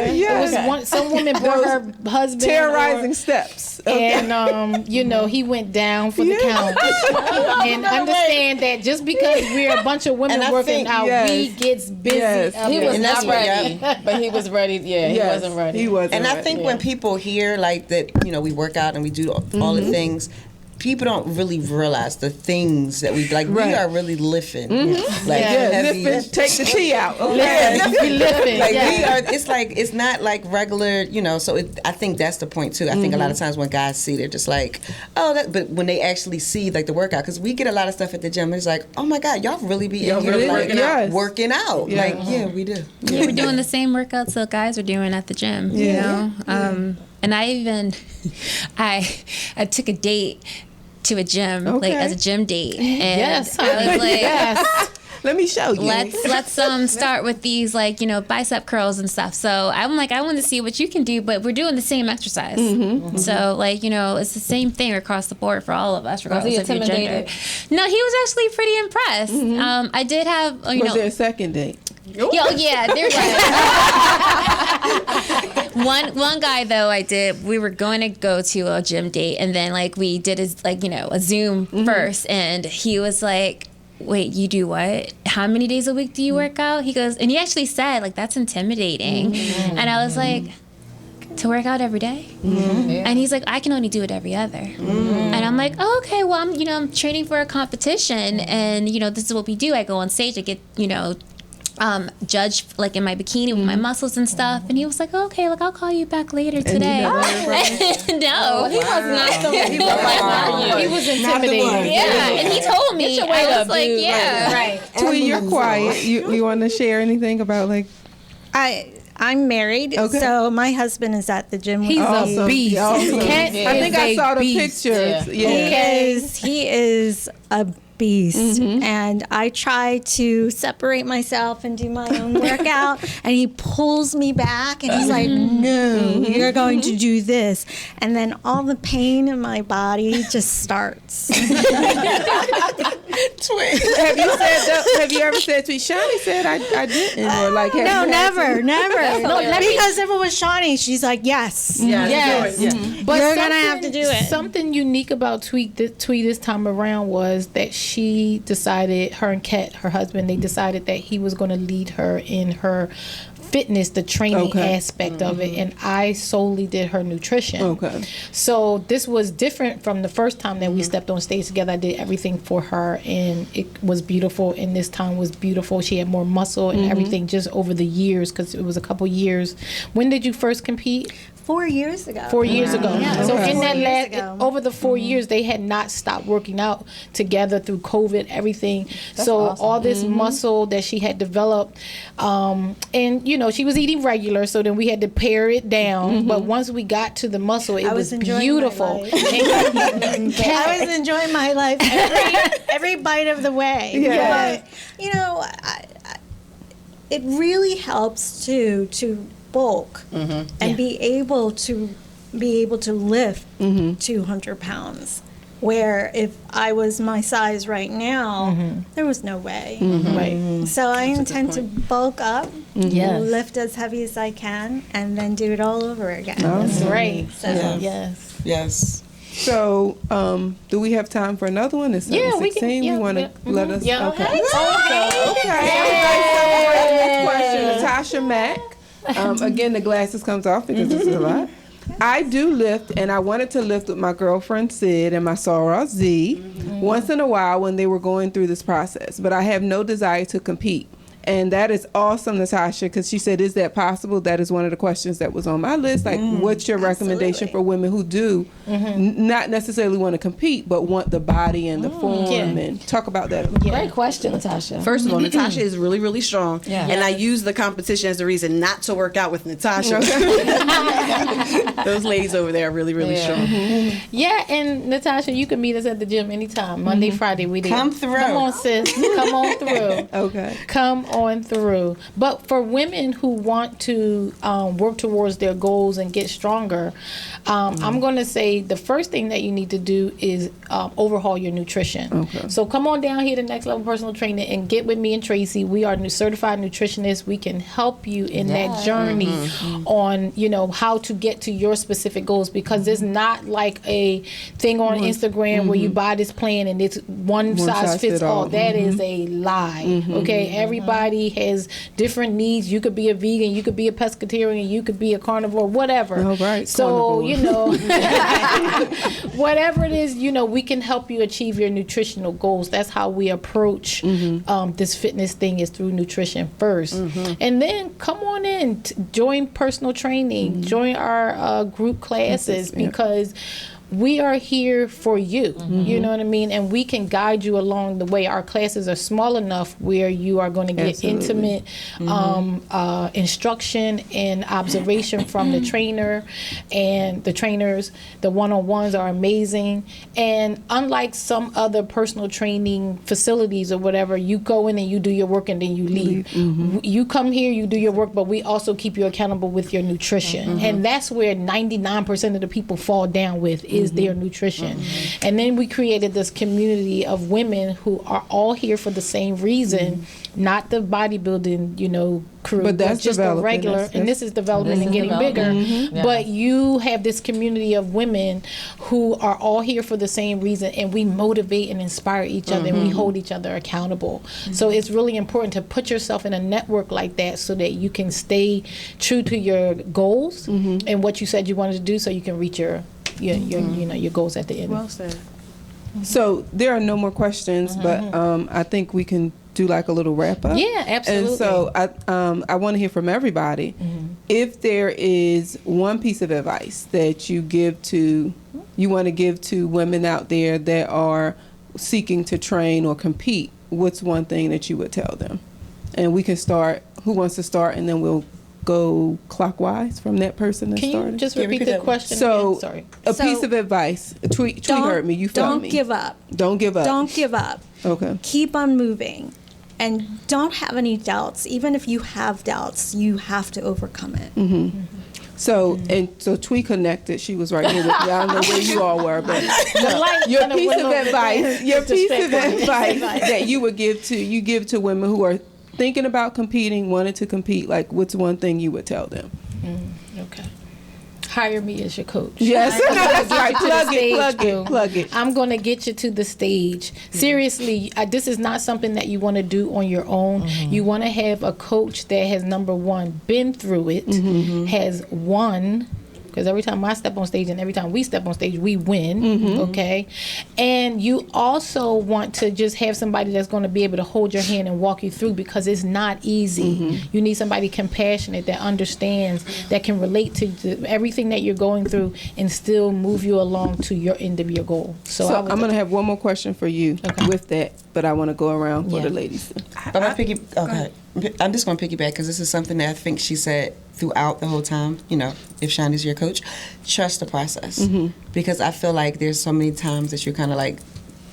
Speaker 3: It was some woman brought her husband.
Speaker 1: Terrorizing steps. Okay.
Speaker 3: And he went down for the count. And understand that just because we're a bunch of women
Speaker 7: And I
Speaker 3: working
Speaker 7: think-
Speaker 3: out, we gets busy.
Speaker 1: Yes.
Speaker 3: up
Speaker 5: He
Speaker 3: there.
Speaker 5: was
Speaker 7: And
Speaker 5: not
Speaker 7: that's what-
Speaker 5: ready, but he was ready. Yeah, he wasn't ready.
Speaker 1: He wasn't
Speaker 7: And I
Speaker 1: ready.
Speaker 7: think when people hear like that, we work out and we do all the things, people don't really realize the things that we like.
Speaker 1: Right.
Speaker 7: We are really lifting, like
Speaker 1: Yeah,
Speaker 7: heavy.
Speaker 1: take the tea out.
Speaker 3: We lifting.
Speaker 7: Like
Speaker 3: Yeah.
Speaker 7: we are, it's like it's not like regular, you know. So I think that's the point too. I think a lot of times when guys see, they're just like, oh, that. But when they actually see like the workout, because we get a lot of stuff at the gym, it's like, oh my God, y'all really be in here
Speaker 1: really
Speaker 7: like
Speaker 1: working out.
Speaker 7: working out.
Speaker 1: Yeah.
Speaker 7: Like yeah, we do.
Speaker 8: Yeah, we're doing the same workouts that guys are doing at the gym. You know, and I even I took a date to a gym, like as a gym date, and
Speaker 3: Yes,
Speaker 8: I was like,
Speaker 1: Let me show you.
Speaker 8: let's start with these, like, you know, bicep curls and stuff. So I'm like, I want to see what you can do, but we're doing the same exercise. So like, you know, it's the same thing across the board for all of us, regardless of your gender.
Speaker 5: intimidated?
Speaker 8: No, he was actually pretty impressed. I did have, you
Speaker 1: Was
Speaker 8: know,
Speaker 1: there a second date?
Speaker 8: yeah, there was. One guy though, we were going to go to a gym date, and then like we did a Zoom first, and he was like, wait, you do what? How many days a week do you work out? He goes, and he actually said, like, that's intimidating. And I was like, to work out every day? And he's like, I can only do it every other. And I'm like, oh, okay, well, I'm training for a competition, and, you know, this is what we do. I go on stage, I get, you know, judged like in my bikini with my muscles and stuff, and he was like, okay, look, I'll call you back later today. No,
Speaker 5: He was not the one.
Speaker 3: He was intimidated.
Speaker 8: yeah, and he told me,
Speaker 3: Get your weight
Speaker 8: I was
Speaker 3: up,
Speaker 8: like,
Speaker 3: dude.
Speaker 8: yeah,
Speaker 5: Right.
Speaker 1: Tweet, you're quiet. You want to share anything about like?
Speaker 6: I'm married,
Speaker 1: Okay.
Speaker 6: so my husband is at the gym with
Speaker 3: He's
Speaker 6: me.
Speaker 3: a beast.
Speaker 1: Awesome.
Speaker 3: Cat
Speaker 1: I think
Speaker 3: is
Speaker 1: I
Speaker 3: a
Speaker 1: saw the
Speaker 3: beast.
Speaker 1: pictures. Yeah.
Speaker 6: He is a beast, and I try to separate myself and do my own workout, and he pulls me back, and he's like, no, you're going to do this, and then all the pain in my body just starts.
Speaker 1: Have you ever said to me, Shani said I didn't, or like have
Speaker 6: No,
Speaker 1: you had to?
Speaker 6: never. Because if it was Shawnee, she's like, yes.
Speaker 3: Yes. But
Speaker 6: You're gonna have to do it.
Speaker 3: Something unique about Tweet this time around was that she decided, her and Kat, her husband, they decided that he was going to lead her in her fitness, the training aspect of it, and I solely did her nutrition.
Speaker 1: Okay.
Speaker 3: So this was different from the first time that we stepped on stage together. I did everything for her, and it was beautiful, and this time was beautiful. She had more muscle and everything just over the years, because it was a couple years. When did you first compete?
Speaker 6: 4 years ago.
Speaker 3: 4 years ago.
Speaker 6: Yeah,
Speaker 3: So
Speaker 6: okay.
Speaker 3: in
Speaker 6: 4
Speaker 3: that
Speaker 6: years ago.
Speaker 3: over the 4 years, they had not stopped working out together through COVID, everything. So all this muscle that she had developed, and you know, she was eating regular, so then we had to pare it down. But once we got to the muscle, it
Speaker 6: I
Speaker 3: was
Speaker 6: was enjoying my
Speaker 3: beautiful.
Speaker 6: life.
Speaker 3: And
Speaker 6: I was enjoying my life every bite of the way.
Speaker 1: Yeah.
Speaker 6: But, you know, it really helps to bulk and be able to lift 200 pounds. Where if I was my size right now, there was no way.
Speaker 3: Right.
Speaker 6: So I intend to bulk up,
Speaker 3: Yes.
Speaker 6: lift as heavy as I can, and then do it all over again.
Speaker 3: That's right.
Speaker 6: So
Speaker 3: Yes.
Speaker 7: Yes.
Speaker 1: So, do we have time for another one? It's
Speaker 3: Yeah, we can-
Speaker 1: 16.
Speaker 3: yeah,
Speaker 1: we want to
Speaker 3: yeah,
Speaker 1: let us.
Speaker 3: yeah.
Speaker 1: Okay.
Speaker 3: Okay.
Speaker 1: Next question, Natasha Mack. Again, the glasses comes off because this is a lot. I do lift, and I wanted to lift with my girlfriend Sid and my soror Z once in a while when they were going through this process, but I have no desire to compete. And that is awesome, Natasha, because she said, is that possible? That is one of the questions that was on my list. Like, what's your recommendation for women who do not necessarily want to compete, but want the body and the form? And talk about that a little bit.
Speaker 5: Great question, Natasha.
Speaker 2: First of all, Natasha is really, really strong.
Speaker 5: Yeah.
Speaker 2: And I use the competition as a reason not to work out with Natasha. Those ladies over there are really, really strong.
Speaker 3: Yeah, and Natasha, you can meet us at the gym anytime. Monday, Friday, we there.
Speaker 7: Come through.
Speaker 3: Come on, sis. Come on through.
Speaker 1: Okay.
Speaker 3: Come on through. But for women who want to work towards their goals and get stronger, I'm going to say the first thing that you need to do is overhaul your nutrition.
Speaker 1: Okay.
Speaker 3: So come on down here to Next Level Personal Training and get with me and Tracy. We are certified nutritionists. We can help you in that journey on, you know, how to get to your specific goals, because it's not like a thing on Instagram where you buy this plan and it's one size fits all. That is a lie. Okay, everybody everybody has different needs. You could be a vegan, you could be a pescatarian, you could be a carnivore, whatever.
Speaker 1: Oh, right,
Speaker 3: So,
Speaker 1: carnivore.
Speaker 3: you know, whatever it is, you know, we can help you achieve your nutritional goals. That's how we approach this fitness thing, is through nutrition first. And then come on in, join personal training, join our group classes, because we are here for you. You know what I mean? And we can guide you along the way. Our classes are small enough where you are going to get intimate instruction and observation from the trainer and the trainers. The one-on-ones are amazing. And unlike some other personal training facilities or whatever, you go in and you do your work and then you leave. You come here, you do your work, but we also keep you accountable with your nutrition. And that's where 99% of the people fall down with, is their nutrition. And then we created this community of women who are all here for the same reason, not the bodybuilding, you know, crew,
Speaker 1: But that's
Speaker 3: just the
Speaker 1: developing.
Speaker 3: regular. And this is development and getting bigger.
Speaker 5: Yeah.
Speaker 3: But you have this community of women who are all here for the same reason, and we motivate and inspire each other, and we hold each other accountable. So it's really important to put yourself in a network like that so that you can stay true to your goals and what you said you wanted to do, so you can reach your you know, your goals at the end.
Speaker 2: Well said.
Speaker 1: So there are no more questions, but I think we can do like a little wrap up.
Speaker 3: Yeah, absolutely.
Speaker 1: And so I want to hear from everybody. If there is one piece of advice that you want to give to women out there that are seeking to train or compete, what's one thing that you would tell them? And we can start. Who wants to start? And then we'll go clockwise from that person that
Speaker 3: Can
Speaker 1: started.
Speaker 3: you just
Speaker 7: Yeah,
Speaker 3: repeat
Speaker 7: repeat
Speaker 3: the
Speaker 7: that one.
Speaker 3: question
Speaker 1: So,
Speaker 3: again? Sorry.
Speaker 1: a
Speaker 6: So-
Speaker 1: piece of advice. Tweet heard me. You felt me.
Speaker 6: Don't give up.
Speaker 1: Don't give up.
Speaker 6: Don't give up.
Speaker 1: Okay.
Speaker 6: Keep on moving. And don't have any doubts. Even if you have doubts, you have to overcome it.
Speaker 1: So Twee connected. She was right here with me. I don't know where you all were, but
Speaker 3: light
Speaker 1: your
Speaker 3: kinda
Speaker 1: piece
Speaker 3: went
Speaker 1: of
Speaker 3: over
Speaker 1: advice.
Speaker 3: there.
Speaker 1: Your
Speaker 3: Just
Speaker 1: piece of
Speaker 3: straight
Speaker 1: advice that you would give to women who are thinking about competing, wanting to compete. Like, what's one thing you would tell them?
Speaker 3: Okay. Hire me as your coach.
Speaker 1: Yes, that's right.
Speaker 3: To the
Speaker 1: Plug
Speaker 3: stage,
Speaker 1: it.
Speaker 3: boo.
Speaker 1: Plug it.
Speaker 3: I'm going to get you to the stage. Seriously, this is not something that you want to do on your own. You want to have a coach that has, number one, been through it, has won. Because every time I step on stage and every time we step on stage, we win, okay? And you also want to just have somebody that's going to be able to hold your hand and walk you through, because it's not easy. You need somebody compassionate that understands, that can relate to everything that you're going through and still move you along to your end of your goal.
Speaker 1: So I'm going to have one more question for you with that, but I want to go around for the ladies.
Speaker 7: But I'm just going to piggyback, because this is something that I think she said throughout the whole time. You know, if Shani's your coach, trust the process. Because I feel like there's so many times that you're kind of like,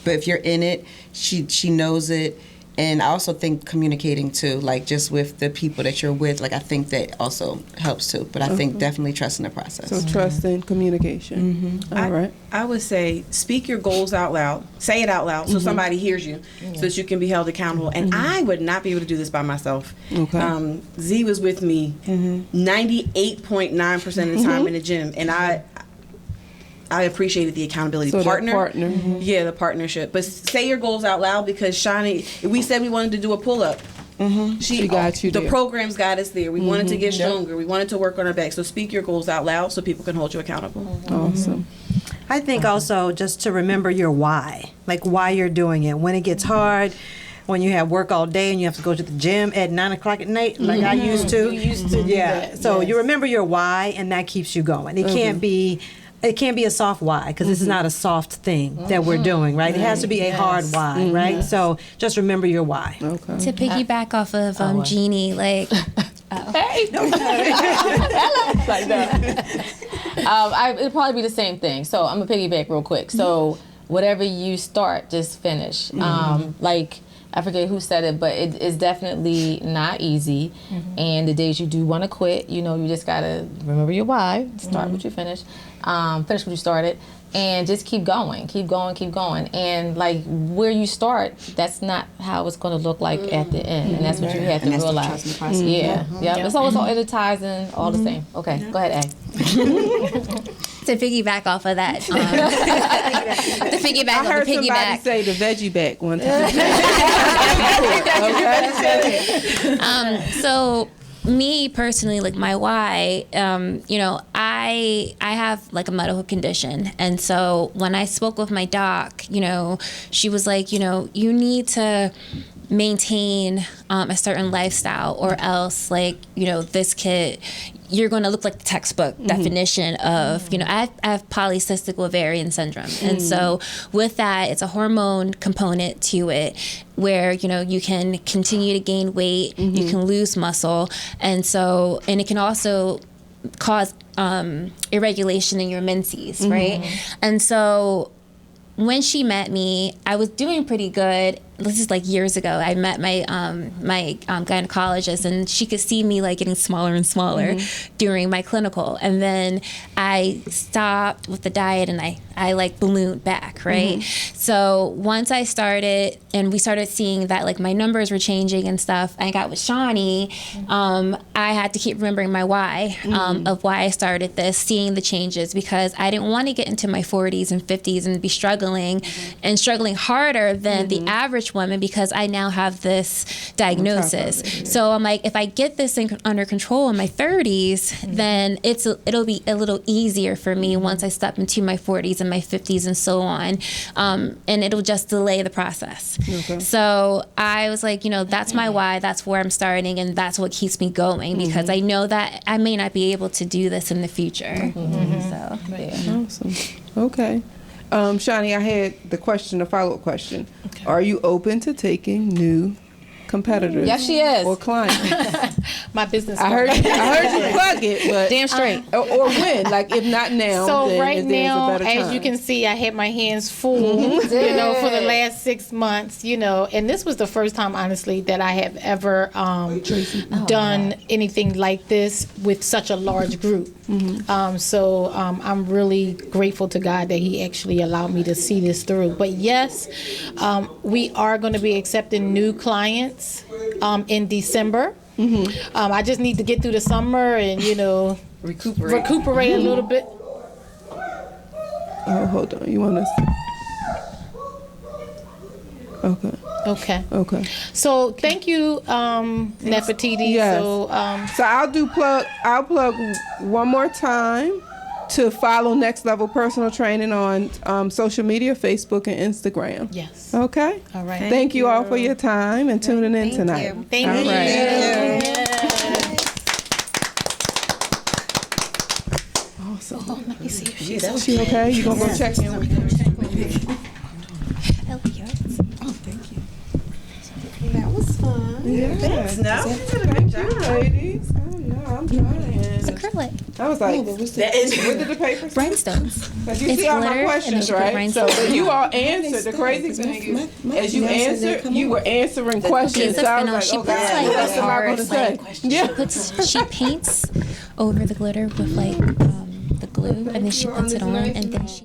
Speaker 7: but if you're in it, she knows it. And I also think communicating too, like just with the people that you're with, like I think that also helps too. But I think definitely trusting the process.
Speaker 1: So trust and communication. All right.
Speaker 2: I would say speak your goals out loud. Say it out loud so somebody hears you, so that you can be held accountable. And I would not be able to do this by myself.
Speaker 1: Okay.
Speaker 2: Z was with me 98.9% of the time in the gym, and I appreciated the accountability
Speaker 1: So that
Speaker 2: partner.
Speaker 1: partner.
Speaker 2: Yeah, the partnership. But say your goals out loud, because Shani, we said we wanted to do a pull-up.
Speaker 1: She got you
Speaker 2: The
Speaker 1: there.
Speaker 2: programs got us there. We wanted to get stronger. We wanted to work on our back. So speak your goals out loud so people can hold you accountable.
Speaker 1: Awesome.
Speaker 4: I think also just to remember your why, like why you're doing it. When it gets hard, when you have work all day and you have to go to the gym at 9 o'clock at night, like I used to.
Speaker 3: You used to do
Speaker 4: Yeah.
Speaker 3: that,
Speaker 4: So
Speaker 3: yes.
Speaker 4: you remember your why, and that keeps you going. It can't be. It can't be a soft why, because this is not a soft thing that we're doing, right? It has to be a hard why, right? So just remember your why.
Speaker 1: Okay.
Speaker 8: To piggyback off of Jeannie, like,
Speaker 5: It'd probably be the same thing. So I'm gonna piggyback real quick. So whatever you start, just finish. Like, I forget who said it, but it is definitely not easy. And the days you do want to quit, you know, you just gotta remember your why. Start what you finish. Finish what you started, and just keep going, keep going, keep going. And like where you start, that's not how it's going to look like at the end, and that's what you have to
Speaker 7: And that's the
Speaker 5: realize.
Speaker 7: trust in the process.
Speaker 5: Yeah, yeah. It's always all it ties in all the same. Okay, go ahead, A.
Speaker 8: to piggyback off of that, to piggyback
Speaker 1: I
Speaker 8: on
Speaker 1: heard
Speaker 8: the
Speaker 1: somebody
Speaker 8: piggyback.
Speaker 1: say the veggie back one time.
Speaker 8: So me personally, like my why, you know, I have like a medical condition, and so when I spoke with my doc, you know, she was like, you know, you need to maintain a certain lifestyle, or else, like, you know, this kid, you're going to look like the textbook definition of, you know, I have polycystic ovarian syndrome. And so with that, it's a hormone component to it where, you know, you can continue to gain weight, you can lose muscle. And so, and it can also cause irregulation in your menses, right? And so when she met me, I was doing pretty good. This is like years ago. I met my gynecologist, and she could see me like getting smaller and smaller during my clinical. And then I stopped with the diet, and I like ballooned back, right? So once I started, and we started seeing that like my numbers were changing and stuff, I got with Shawnee, I had to keep remembering my why of why I started this, seeing the changes, because I didn't want to get into my 40s and 50s and be struggling and struggling harder than the average woman, because I now have this diagnosis. So I'm like, if I get this under control in my 30s, then it'll be a little easier for me once I step into my 40s and my 50s and so on, and it'll just delay the process. So I was like, you know, that's my why, that's where I'm starting, and that's what keeps me going, because I know that I may not be able to do this in the future. So yeah.
Speaker 1: Awesome. Okay. Shawnee, I had the follow-up question. Are you open to taking new competitors?
Speaker 5: Yes, she is.
Speaker 1: Or clients?
Speaker 3: My business.
Speaker 1: I heard you plug it, but
Speaker 5: Damn straight.
Speaker 1: or when? Like, if not now,
Speaker 3: So
Speaker 1: then
Speaker 3: right
Speaker 1: if there's
Speaker 3: now,
Speaker 1: a better
Speaker 3: as
Speaker 1: time.
Speaker 3: you can see, I had my hands full, you know, for the last 6 months, you know, and this was the first time, honestly, that I have ever done anything like this with such a large group. So I'm really grateful to God that He actually allowed me to see this through. But yes, we are going to be accepting new clients in December. I just need to get through the summer and, you know, recuperate a little bit.
Speaker 1: Oh, hold on. You want us? Okay.
Speaker 3: So thank you, Nefertiti.
Speaker 1: Yes.
Speaker 3: So
Speaker 1: I'll plug one more time to follow Next Level Personal Training on social media, Facebook and Instagram.
Speaker 3: yes.
Speaker 1: Okay?
Speaker 3: All right.
Speaker 1: Thank you all for your time and tuning in tonight.
Speaker 3: Thank
Speaker 1: All
Speaker 3: you.
Speaker 1: right. Awesome.
Speaker 3: Let me see if she's
Speaker 1: She okay? You gonna go check in with her?
Speaker 4: That was fun.
Speaker 1: Yes. Thank you, ladies. Oh no, I'm trying.
Speaker 8: It's acrylic.
Speaker 1: I was like, what did the paper say?
Speaker 8: Rhinestones.
Speaker 1: Because you
Speaker 8: It's
Speaker 1: see all my
Speaker 8: glitter, and
Speaker 1: questions,
Speaker 8: then you put
Speaker 1: right? So
Speaker 8: rhinestones.
Speaker 1: you all answered. The crazy thing is, as you answered, you were answering questions. So I was like,
Speaker 8: She
Speaker 1: oh
Speaker 8: puts
Speaker 1: God,
Speaker 8: like
Speaker 1: what else am I going to
Speaker 8: art,
Speaker 1: say? Yeah.
Speaker 8: She paints over the glitter with like the glue, and then she puts it on, and then she